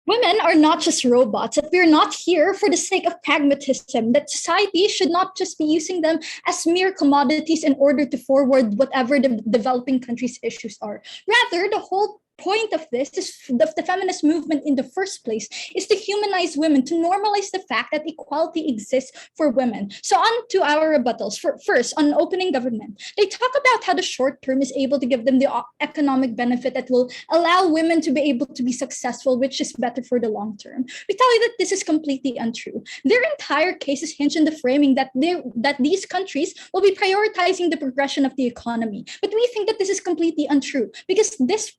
Women are not just robots, that we're not here for the sake of pragmatism, that society should not just be using them as mere commodities in order to forward whatever the developing countries' issues are. Rather, the whole point of this is the feminist movement in the first place is to humanize women, to normalize the fact that equality exists for women. So on to our rebuttals. First, on opening government, they talk about how the short term is able to give them the economic benefit that will allow women to be able to be successful, which is better for the long term. We tell you that this is completely untrue. Their entire case is hinged on the framing that these countries will be prioritizing the progression of the economy. But we think that this is completely untrue because this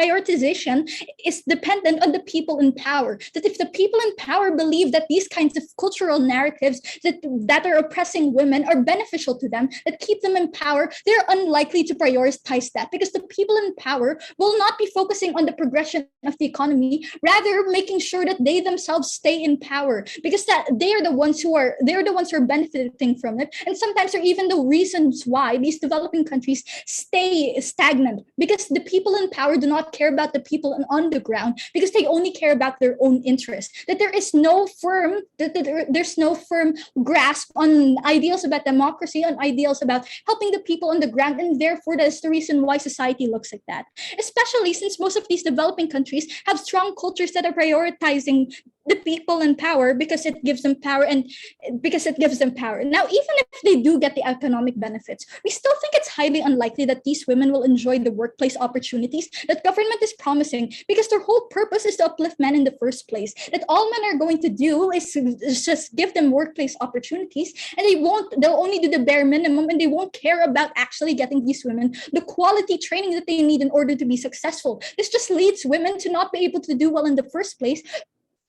prioritization is dependent on the people in power. That if the people in power believe that these kinds of cultural narratives that are oppressing women are beneficial to them, that keep them in power, they're unlikely to prioritize that, because the people in power will not be focusing on the progression of the economy, rather making sure that they themselves stay in power, because that they're the ones who are benefiting from it. And sometimes are even the reasons why these developing countries stay stagnant, because the people in power do not care about the people on the ground, because they only care about their own interests. That there's no firm grasp on ideals about democracy, on ideals about helping the people on the ground, and therefore that's the reason why society looks like that. Especially since most of these developing countries have strong cultures that are prioritizing the people in power, because it gives them power. Now, even if they do get the economic benefits, we still think it's highly unlikely that these women will enjoy the workplace opportunities that government is promising, because their whole purpose is to uplift men in the first place. That all men are going to do is just give them workplace opportunities, and they'll only do the bare minimum, and they won't care about actually getting these women the quality training that they need in order to be successful. This just leads women to not be able to do well in the first place,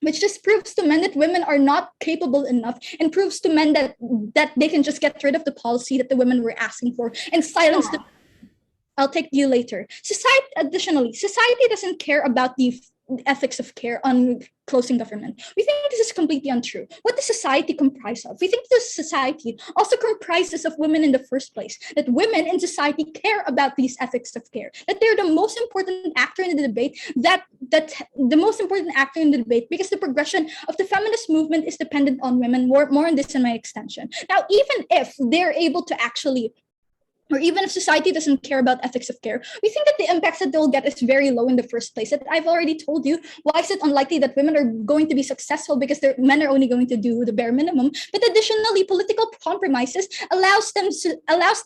which just proves to men that women are not capable enough, and proves to men that they can just get rid of the policy that the women were asking for and silence the. I'll take you later. Additionally, society doesn't care about the ethics of care on closing government. We think this is completely untrue. What does society comprise of? We think this society also comprises of women in the first place, that women in society care about these ethics of care, that they're the most important actor in the debate, because the progression of the feminist movement is dependent on women. More on this in my extension. Now, even if they're able to actually, or even if society doesn't care about ethics of care, we think that the impacts that they'll get is very low in the first place. That I've already told you, why is it unlikely that women are going to be successful? Because men are only going to do the bare minimum. But additionally, political compromises allows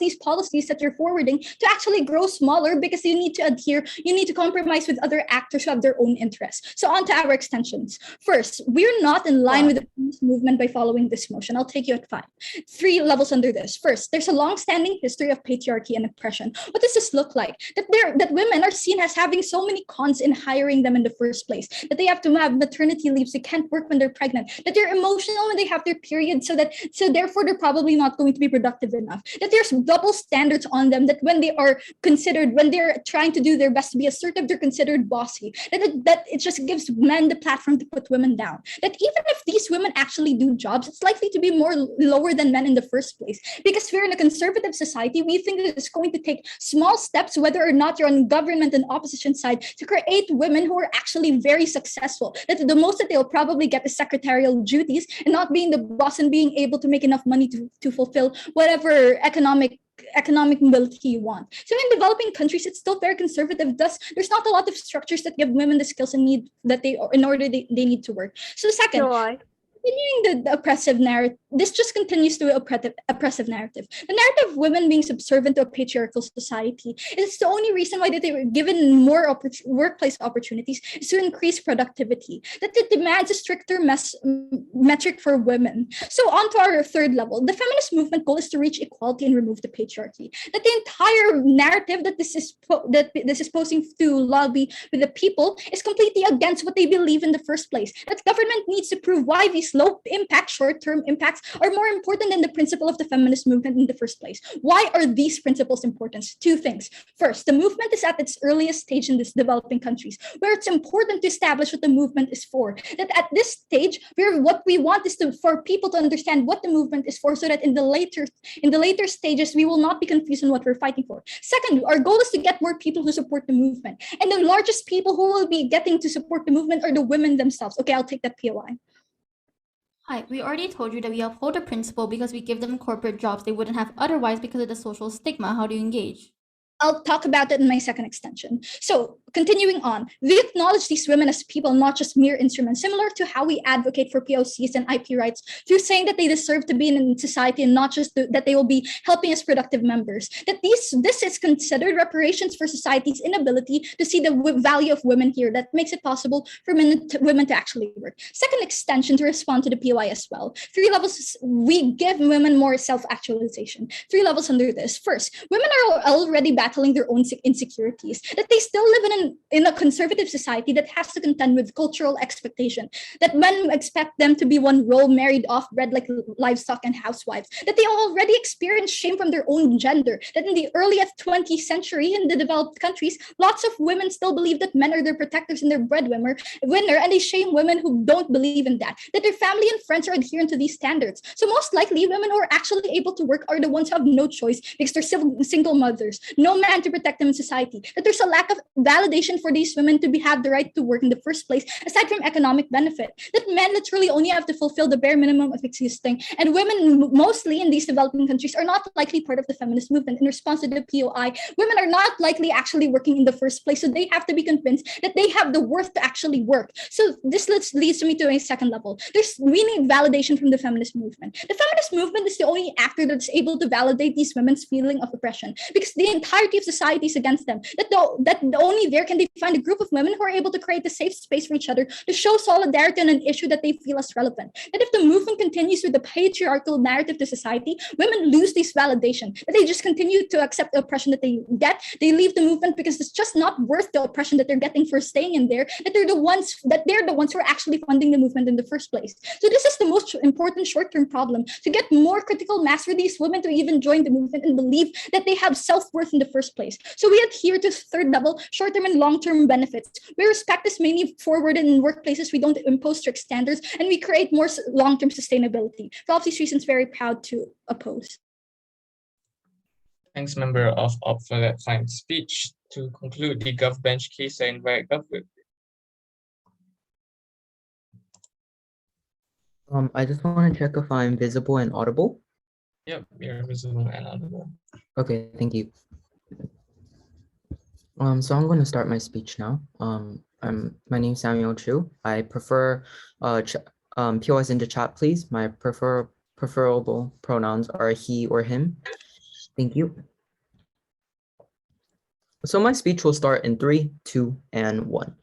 these policies that you're forwarding to actually grow smaller, because you need to compromise with other actors who have their own interests. So on to our extensions. First, we're not in line with the feminist movement by following this motion. I'll take you at 5. 3 levels under this. First, there's a long-standing history of patriarchy and oppression. What does this look like? That women are seen as having so many cons in hiring them in the first place. That they have to have maternity leaves, they can't work when they're pregnant. That they're emotional when they have their period, so therefore they're probably not going to be productive enough. That there's double standards on them. That when they're trying to do their best to be assertive, they're considered bossy. That it just gives men the platform to put women down. That even if these women actually do jobs, it's likely to be more lower than men in the first place, because we're in a conservative society. We think that it's going to take small steps, whether or not you're on government and opposition side, to create women who are actually very successful. That the most that they'll probably get is secretarial duties, and not being the boss and being able to make enough money to fulfill whatever economic mobility you want. So in developing countries, it's still very conservative. Thus, there's not a lot of structures that give women the skills and need that they need to work. So second, continuing the oppressive narrative, this just continues to be oppressive narrative. The narrative of women being subservient to a patriarchal society is the only reason why they were given more workplace opportunities is to increase productivity. That it demands a stricter metric for women. So on to our 3rd level, the feminist movement goal is to reach equality and remove the patriarchy. That the entire narrative that this is posing to lobby with the people is completely against what they believe in the first place. That government needs to prove why these low impact, short-term impacts are more important than the principle of the feminist movement in the first place. Why are these principles important? 2 things. First, the movement is at its earliest stage in these developing countries, where it's important to establish what the movement is for. That at this stage, what we want is for people to understand what the movement is for, so that in the later stages, we will not be confused on what we're fighting for. Second, our goal is to get more people who support the movement. And the largest people who will be getting to support the movement are the women themselves. Okay, I'll take that POI. Hi, we already told you that we uphold a principle because we give them corporate jobs they wouldn't have otherwise because of the social stigma. How do you engage? I'll talk about it in my second extension. So continuing on, we acknowledge these women as people, not just mere instruments, similar to how we advocate for POCs and IP rights through saying that they deserve to be in society and not just that they will be helping as productive members. That this is considered reparations for society's inability to see the value of women here. That makes it possible for women to actually work. Second extension to respond to the POI as well. 3 levels, we give women more self-actualization. 3 levels under this. First, women are already battling battling their own insecurities, that they still live in a conservative society that has to contend with cultural expectation, that men expect them to be one role, married off, bred like livestock and housewives, that they already experience shame from their own gender, that in the earliest 20th century in the developed countries, lots of women still believe that men are their protectors and their breadwinner, and they shame women who don't believe in that their family and friends are adherent to these standards. So most likely, women who are actually able to work are the ones who have no choice because they're single mothers, no man to protect them in society, that there's a lack of validation for these women to have the right to work in the first place, aside from economic benefit, that men literally only have to fulfill the bare minimum of existing, and women mostly in these developing countries are not likely part of the feminist movement. In response to the POI, women are not likely actually working in the first place, so they have to be convinced that they have the worth to actually work. So this leads me to a second level. We need validation from the feminist movement. The feminist movement is the only actor that's able to validate these women's feeling of oppression, because the entirety of society is against them. That only there can they find a group of women who are able to create a safe space for each other to show solidarity on an issue that they feel as relevant. That if the movement continues with the patriarchal narrative to society, women lose this validation. That they just continue to accept the oppression that they get. They leave the movement because it's just not worth the oppression that they're getting for staying in there. That they're the ones who are actually funding the movement in the first place. So this is the most important short-term problem, to get more critical mass for these women to even join the movement and believe that they have self-worth in the first place. So we adhere to third level, short-term and long-term benefits. We respect this mainly forwarded in workplaces. We don't impose strict standards, and we create more long-term sustainability. For all of these reasons, very proud to oppose. Thanks, member of OP, for that fine speech. To conclude the Gov Bench case, I invite Gov. I just want to check if I'm visible and audible. Yep, you're visible and audible. Okay, thank you. So I'm going to start my speech now. My name is Samuel Chu. I prefer POS in the chat, please. My preferable pronouns are he or him. Thank you. So my speech will start in 3, 2, and 1.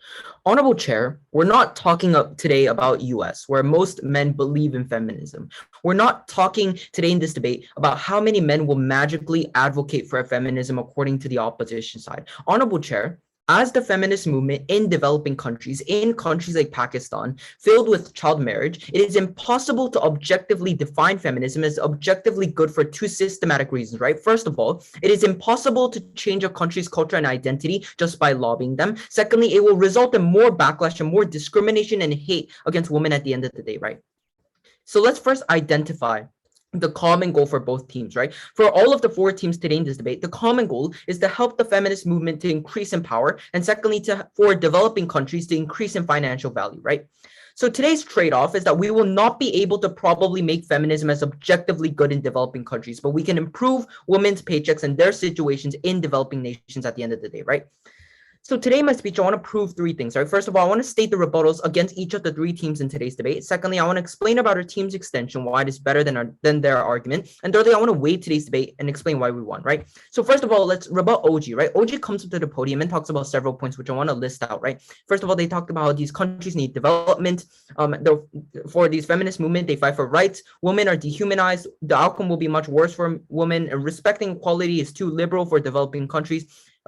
Honorable Chair, we're not talking today about US, where most men believe in feminism. We're not talking today in this debate about how many men will magically advocate for feminism according to the opposition side. Honorable Chair, as the feminist movement in developing countries, in countries like Pakistan, filled with child marriage, it is impossible to objectively define feminism as objectively good for 2 systematic reasons, right? First of all, it is impossible to change a country's culture and identity just by lobbying them. Secondly, it will result in more backlash and more discrimination and hate against women at the end of the day, right? So let's first identify the common goal for both teams, right? For all of the 4 teams today in this debate, the common goal is to help the feminist movement to increase in power, and secondly, for developing countries to increase in financial value, right? So today's trade-off is that we will not be able to probably make feminism as objectively good in developing countries, but we can improve women's paychecks and their situations in developing nations at the end of the day, right? So today in my speech, I want to prove 3 things, right? First of all, I want to state the rebuttals against each of the 3 teams in today's debate. Secondly, I want to explain about our team's extension, why it is better than their argument. And thirdly, I want to weigh today's debate and explain why we won, right? So first of all, let's rebut OG, right? OG comes up to the podium and talks about several points, which I want to list out, right? First of all, they talked about how these countries need development. For these feminist movement, they fight for rights. Women are dehumanized. The outcome will be much worse for women. And respecting equality is too liberal for developing countries.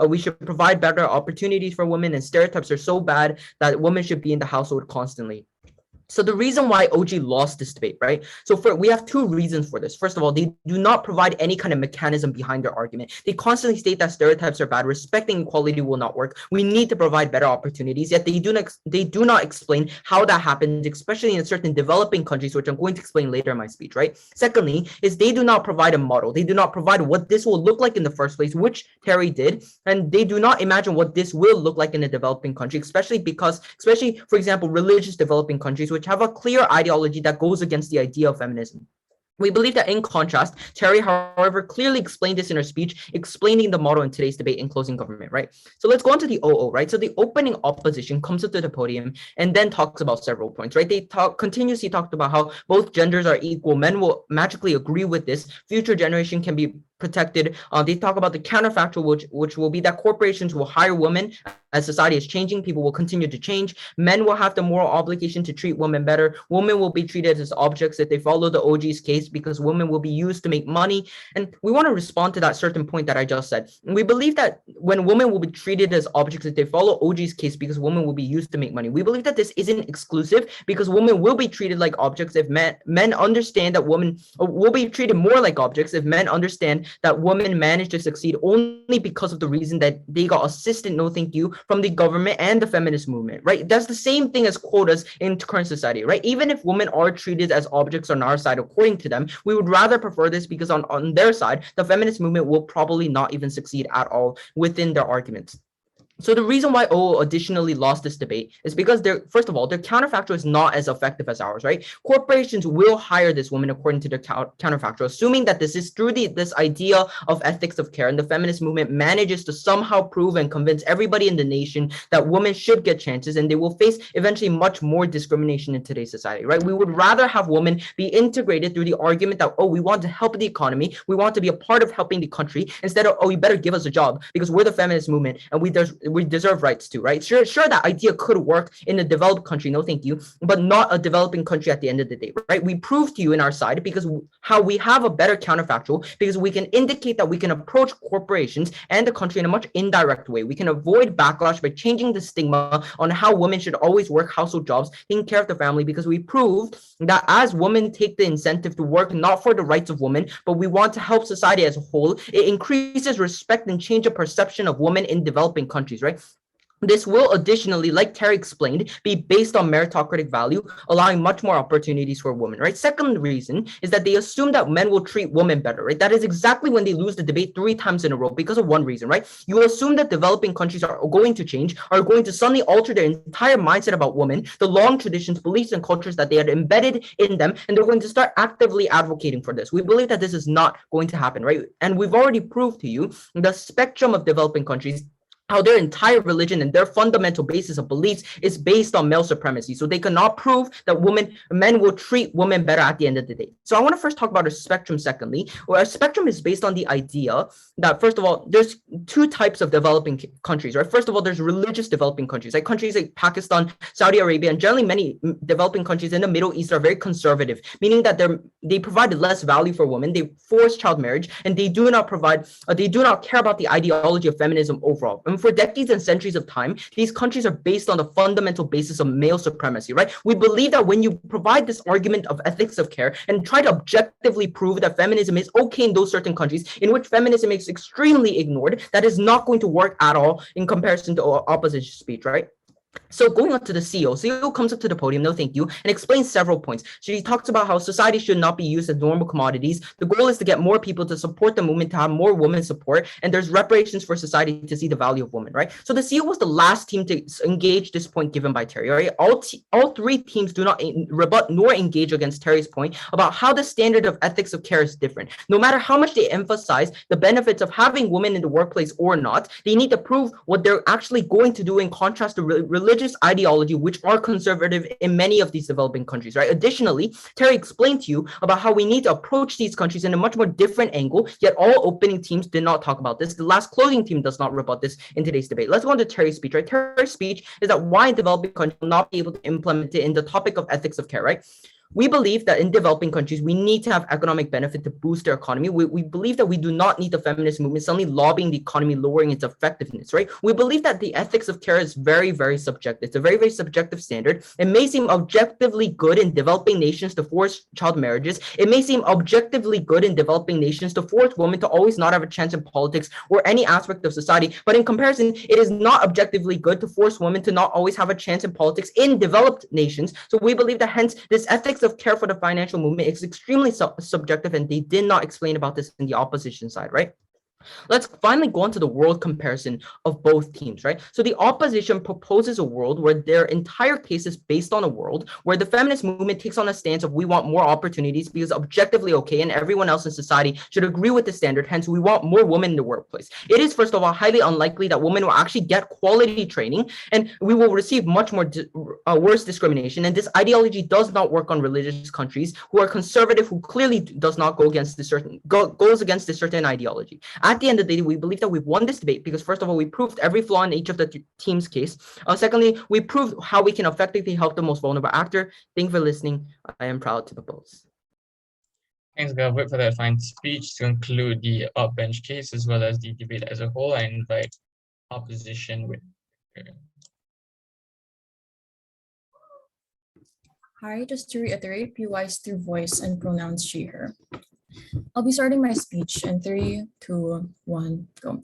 We should provide better opportunities for women, and stereotypes are so bad that women should be in the household constantly. So the reason why OG lost this debate, right? So we have 2 reasons for this. First of all, they do not provide any kind of mechanism behind their argument. They constantly state that stereotypes are bad, respecting equality will not work. We need to provide better opportunities, yet they do not explain how that happens, especially in certain developing countries, which I'm going to explain later in my speech, right? Secondly, is they do not provide a model. They do not provide what this will look like in the first place, which Terry did, and they do not imagine what this will look like in a developing country, especially, for example, religious developing countries, which have a clear ideology that goes against the idea of feminism. We believe that in contrast, Terry, however, clearly explained this in her speech, explaining the model in today's debate in closing government, right? So let's go on to the OO, right? So the opening opposition comes up to the podium and then talks about several points, right? They continuously talked about how both genders are equal. Men will magically agree with this. Future generation can be protected. They talk about the counterfactual, which will be that corporations will hire women. As society is changing, people will continue to change. Men will have the moral obligation to treat women better. Women will be treated as objects if they follow the OG's case, because women will be used to make money. And we want to respond to that certain point that I just said. We believe that when women will be treated as objects if they follow OG's case, because women will be used to make money, we believe that this isn't exclusive, because women will be treated like objects if men understand that women will be treated more like objects if men understand that women managed to succeed only because of the reason that they got assistance, no thank you, from the government and the feminist movement, right? That's the same thing as quotas in current society, right? Even if women are treated as objects on our side, according to them, we would rather prefer this, because on their side, the feminist movement will probably not even succeed at all within their arguments. So the reason why O additionally lost this debate is because first of all, their counterfactual is not as effective as ours, right? Corporations will hire this woman according to their counterfactual, assuming that this is through this idea of ethics of care, and the feminist movement manages to somehow prove and convince everybody in the nation that women should get chances, and they will face eventually much more discrimination in today's society, right? We would rather have women be integrated through the argument that, oh, we want to help the economy, we want to be a part of helping the country, instead of, oh, you better give us a job because we're the feminist movement and we deserve rights too, right? Sure, that idea could work in a developed country, no thank you, but not a developing country at the end of the day, right? We proved to you in our side because how we have a better counterfactual, because we can indicate that we can approach corporations and the country in a much indirect way. We can avoid backlash by changing the stigma on how women should always work household jobs, taking care of the family, because we proved that as women take the incentive to work not for the rights of women, but we want to help society as a whole, it increases respect and change the perception of women in developing countries, right? This will additionally, like Terry explained, be based on meritocratic value, allowing much more opportunities for women, right? Second reason is that they assume that men will treat women better, right? That is exactly when they lose the debate 3 times in a row, because of one reason, right? You assume that developing countries are going to change, are going to suddenly alter their entire mindset about women, the long traditions, beliefs, and cultures that they had embedded in them, and they're going to start actively advocating for this. We believe that this is not going to happen, right? And we've already proved to you the spectrum of developing countries, how their entire religion and their fundamental basis of beliefs is based on male supremacy. So they cannot prove that men will treat women better at the end of the day. So I want to first talk about a spectrum secondly, where a spectrum is based on the idea that, first of all, there's 2 types of developing countries, right? First of all, there's religious developing countries like Pakistan, Saudi Arabia, and generally many developing countries in the Middle East are very conservative, meaning that they provide less value for women, they force child marriage, and they do not care about the ideology of feminism overall. And for decades and centuries of time, these countries are based on the fundamental basis of male supremacy, right? We believe that when you provide this argument of ethics of care and try to objectively prove that feminism is okay in those certain countries in which feminism is extremely ignored, that is not going to work at all in comparison to opposition speech, right? So going on to the CEO comes up to the podium, no thank you, and explains several points. So he talks about how society should not be used as normal commodities. The goal is to get more people to support the movement, to have more women support, and there's reparations for society to see the value of women, right? So the CEO was the last team to engage this point given by Terry, right? All 3 teams do not rebut nor engage against Terry's point about how the standard of ethics of care is different. No matter how much they emphasize the benefits of having women in the workplace or not, they need to prove what they're actually going to do in contrast to religious ideology, which are conservative in many of these developing countries, right? Additionally, Terry explained to you about how we need to approach these countries in a much more different angle, yet all opening teams did not talk about this. The last closing team does not rebut this in today's debate. Let's go on to Terry's speech, right? Terry's speech is that why developing countries will not be able to implement it in the topic of ethics of care, right? We believe that in developing countries, we need to have economic benefit to boost their economy. We believe that we do not need the feminist movement suddenly lobbying the economy, lowering its effectiveness, right? We believe that the ethics of care is very, very subjective. It's a very, very subjective standard. It may seem objectively good in developing nations to force child marriages. It may seem objectively good in developing nations to force women to always not have a chance in politics or any aspect of society. But in comparison, it is not objectively good to force women to not always have a chance in politics in developed nations. So we believe that hence this ethics of care for the financial movement is extremely subjective, and they did not explain about this in the opposition side, right? Let's finally go on to the world comparison of both teams, right? So the opposition proposes a world where their entire case is based on a world where the feminist movement takes on a stance of we want more opportunities because objectively okay, and everyone else in society should agree with the standard. Hence, we want more women in the workplace. It is, first of all, highly unlikely that women will actually get quality training, and we will receive much more worse discrimination. And this ideology does not work on religious countries who are conservative, who clearly does not go against this certain goes against this certain ideology. At the end of the day, we believe that we've won this debate because, first of all, we proved every flaw in each of the team's case. Secondly, we proved how we can effectively help the most vulnerable actor. Thank you for listening. I am proud to propose. Thanks, Gilbert, for that fine speech. To conclude the upbench case as well as the debate as a whole, I invite opposition with. Hi, just to reiterate, PYs through voice and pronouns she, her. I'll be starting my speech in 3, 2, 1, go.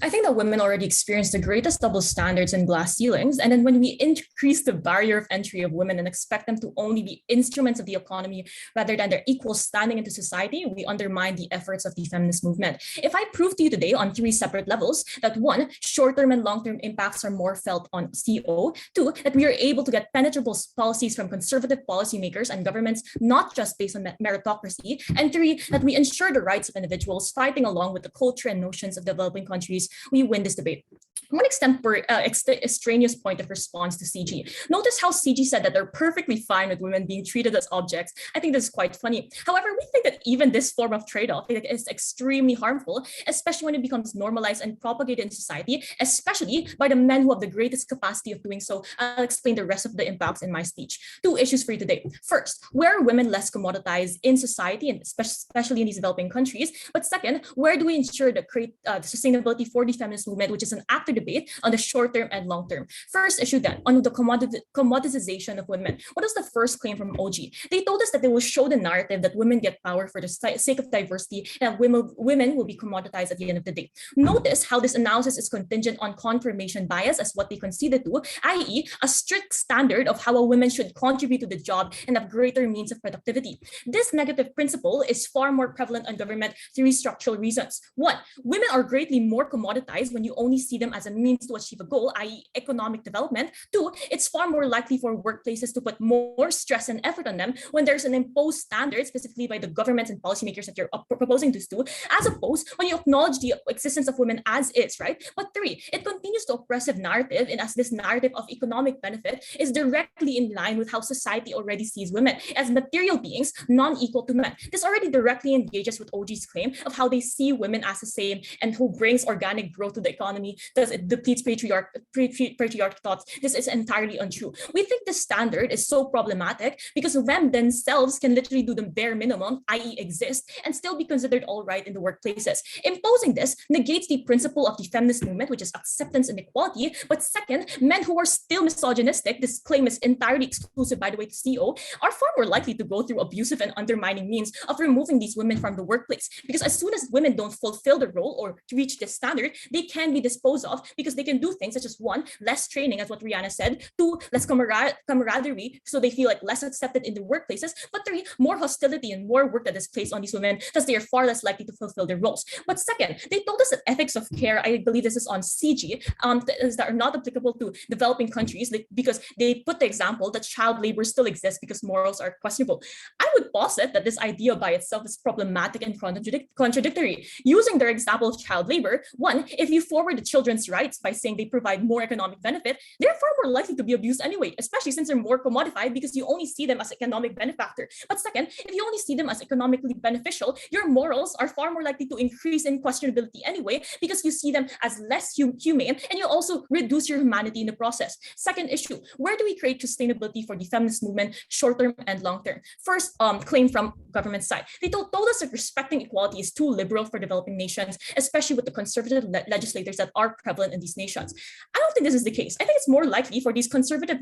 I think that women already experience the greatest double standards and glass ceilings. And then when we increase the barrier of entry of women and expect them to only be instruments of the economy rather than their equal standing into society, we undermine the efforts of the feminist movement. If I prove to you today on 3 separate levels that 1, short-term and long-term impacts are more felt on CO, 2, that we are able to get penetrable policies from conservative policymakers and governments, not just based on meritocracy, and 3, that we ensure the rights of individuals fighting along with the culture and notions of developing countries, we win this debate. One extraneous point of response to CG. Notice how CG said that they're perfectly fine with women being treated as objects. I think this is quite funny. However, we think that even this form of trade-off is extremely harmful, especially when it becomes normalized and propagated in society, especially by the men who have the greatest capacity of doing so. I'll explain the rest of the impacts in my speech. 2 issues for you today. First, where are women less commoditized in society, and especially in these developing countries? But second, where do we ensure the sustainability for the feminist movement, which is an active debate on the short term and long term? First issue then, on the commoditization of women. What was the first claim from OG? They told us that they will show the narrative that women get power for the sake of diversity and that women will be commoditized at the end of the day. Notice how this analysis is contingent on confirmation bias as what they conceded to, i.e. a strict standard of how a woman should contribute to the job and have greater means of productivity. This negative principle is far more prevalent on government 3 structural reasons. 1, women are greatly more commoditized when you only see them as a means to achieve a goal, i.e. economic development. 2, it's far more likely for workplaces to put more stress and effort on them when there's an imposed standard, specifically by the governments and policymakers that you're proposing this to, as opposed when you acknowledge the existence of women as is, right? But 3, it continues the oppressive narrative, and as this narrative of economic benefit is directly in line with how society already sees women as material beings non-equal to men. This already directly engages with OG's claim of how they see women as the same and who brings organic growth to the economy, thus it depletes patriarch thoughts. This is entirely untrue. We think this standard is so problematic because women themselves can literally do the bare minimum, i.e. exist, and still be considered all right in the workplaces. Imposing this negates the principle of the feminist movement, which is acceptance and equality. But second, men who are still misogynistic, this claim is entirely exclusive, by the way, to CO, are far more likely to go through abusive and undermining means of removing these women from the workplace. Because as soon as women don't fulfill the role or to reach this standard, they can be disposed of because they can do things such as 1, less training, as what Rihanna said, 2, less camaraderie, so they feel like less accepted in the workplaces, but 3, more hostility and more work that is placed on these women, thus they are far less likely to fulfill their roles. But second, they told us that ethics of care, I believe this is on CG, that are not applicable to developing countries because they put the example that child labor still exists because morals are questionable. I would posit that this idea by itself is problematic and contradictory. Using their example of child labor, 1, if you forward the children's rights by saying they provide more economic benefit, they're far more likely to be abused anyway, especially since they're more commodified because you only see them as economic benefactor. But second, if you only see them as economically beneficial, your morals are far more likely to increase in questionability anyway because you see them as less humane and you also reduce your humanity in the process. Second issue, where do we create sustainability for the feminist movement, short-term and long-term? First, claim from government side. They told us that respecting equality is too liberal for developing nations, especially with the conservative legislators that are prevalent in these nations. I don't think this is the case. I think it's more likely for these conservative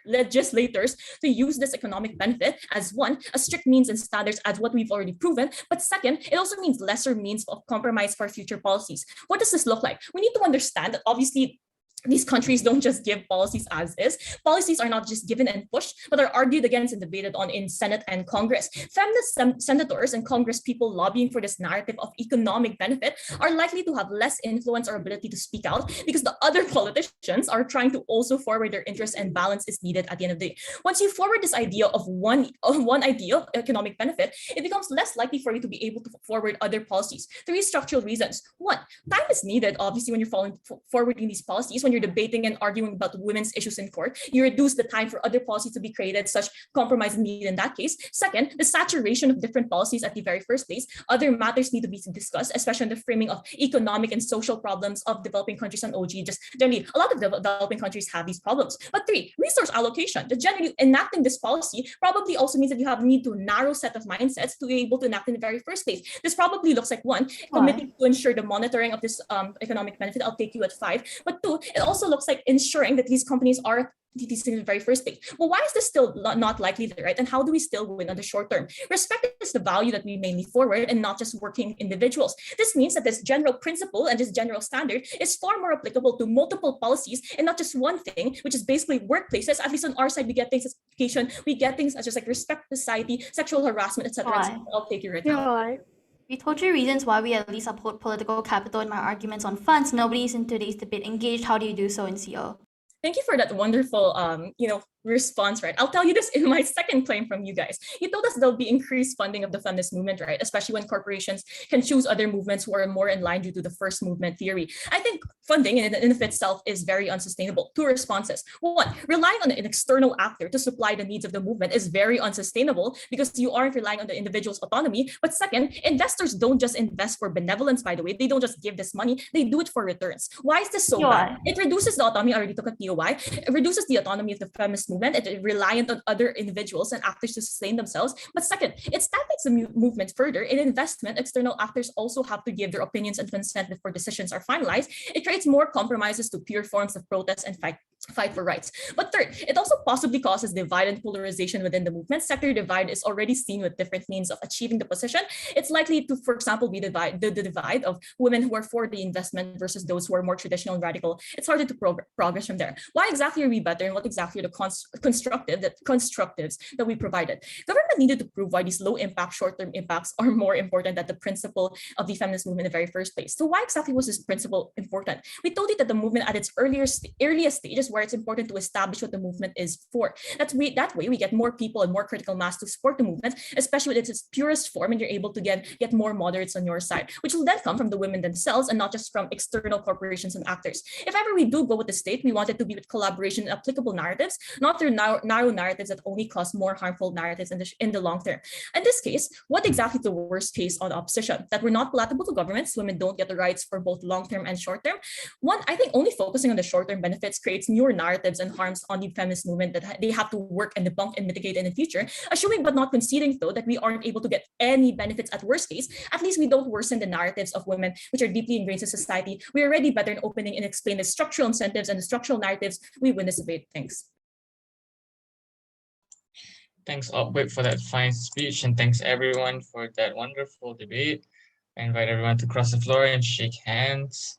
legislators to use this economic benefit as 1, a strict means and standards as what we've already proven, but second, it also means lesser means of compromise for future policies. What does this look like? We need to understand that obviously these countries don't just give policies as is. Policies are not just given and pushed, but are argued against and debated on in Senate and Congress. Feminist senators and Congress people lobbying for this narrative of economic benefit are likely to have less influence or ability to speak out because the other politicians are trying to also forward their interests, and balance is needed at the end of the day. Once you forward this idea of one idea of economic benefit, it becomes less likely for you to be able to forward other policies. Three structural reasons. One, time is needed, obviously, when you're forwarding these policies. When you're debating and arguing about women's issues in court, you reduce the time for other policies to be created, such compromise needed in that case. Second, the saturation of different policies at the very first place. Other matters need to be discussed, especially in the framing of economic and social problems of developing countries and OG. Just generally, a lot of developing countries have these problems. But three, resource allocation. Just generally enacting this policy probably also means that you have need to narrow set of mindsets to be able to enact in the very first place. This probably looks like one, committing to ensure the monitoring of this economic benefit. I'll take you at 5. But 2, it also looks like ensuring that these companies are these in the very first place. Well, why is this still not likely, right? And how do we still win on the short term? Respect is the value that we mainly forward, and not just working individuals. This means that this general principle and this general standard is far more applicable to multiple policies and not just one thing, which is basically workplaces. At least on our side, we get things as education, we get things as just like respect society, sexual harassment, etc. So I'll take you right now. We told you reasons why we at least uphold political capital in my arguments on funds. Nobody's in today's debate engaged. How do you do so in CO? Thank you for that wonderful, response, right? I'll tell you this in my second claim from you guys. You told us there'll be increased funding of the feminist movement, right? Especially when corporations can choose other movements who are more in line due to the first movement theory. I think funding in and of itself is very unsustainable. 2 responses. 1, relying on an external actor to supply the needs of the movement is very unsustainable because you aren't relying on the individual's autonomy. But second, investors don't just invest for benevolence, by the way. They don't just give this money. They do it for returns. Why is this so bad? It reduces the autonomy. I already took a POI. It reduces the autonomy of the feminist movement. It reliant on other individuals and actors to sustain themselves. But second, it stagnates the movement further. In investment, external actors also have to give their opinions and consent before decisions are finalized. It creates more compromises to pure forms of protest and fight for rights. But third, it also possibly causes divide and polarization within the movement. Sector divide is already seen with different means of achieving the position. It's likely to, for example, be the divide of women who are for the investment versus those who are more traditional and radical. It's harder to progress from there. Why exactly are we better, and what exactly are the constructives that we provided? Government needed to prove why these low impact, short-term impacts are more important than the principle of the feminist movement in the very first place. So why exactly was this principle important? We told you that the movement at its earliest stages where it's important to establish what the movement is for. That way we get more people and more critical mass to support the movement, especially with its purest form, and you're able to get more moderates on your side, which will then come from the women themselves and not just from external corporations and actors. If ever we do go with the state, we want it to be with collaboration and applicable narratives, not through narrow narratives that only cause more harmful narratives in the long term. In this case, what exactly is the worst case on opposition? That we're not palatable to governments, women don't get the rights for both long-term and short-term. One, I think only focusing on the short-term benefits creates newer narratives and harms on the feminist movement that they have to work and debunk and mitigate in the future, assuming but not conceding though that we aren't able to get any benefits at worst case. At least we don't worsen the narratives of women which are deeply ingrained in society. We're already better in opening and explaining the structural incentives and the structural narratives we win this debate. Thanks. Thanks, Upwit, for that fine speech, and thanks everyone for that wonderful debate. I invite everyone to cross the floor and shake hands.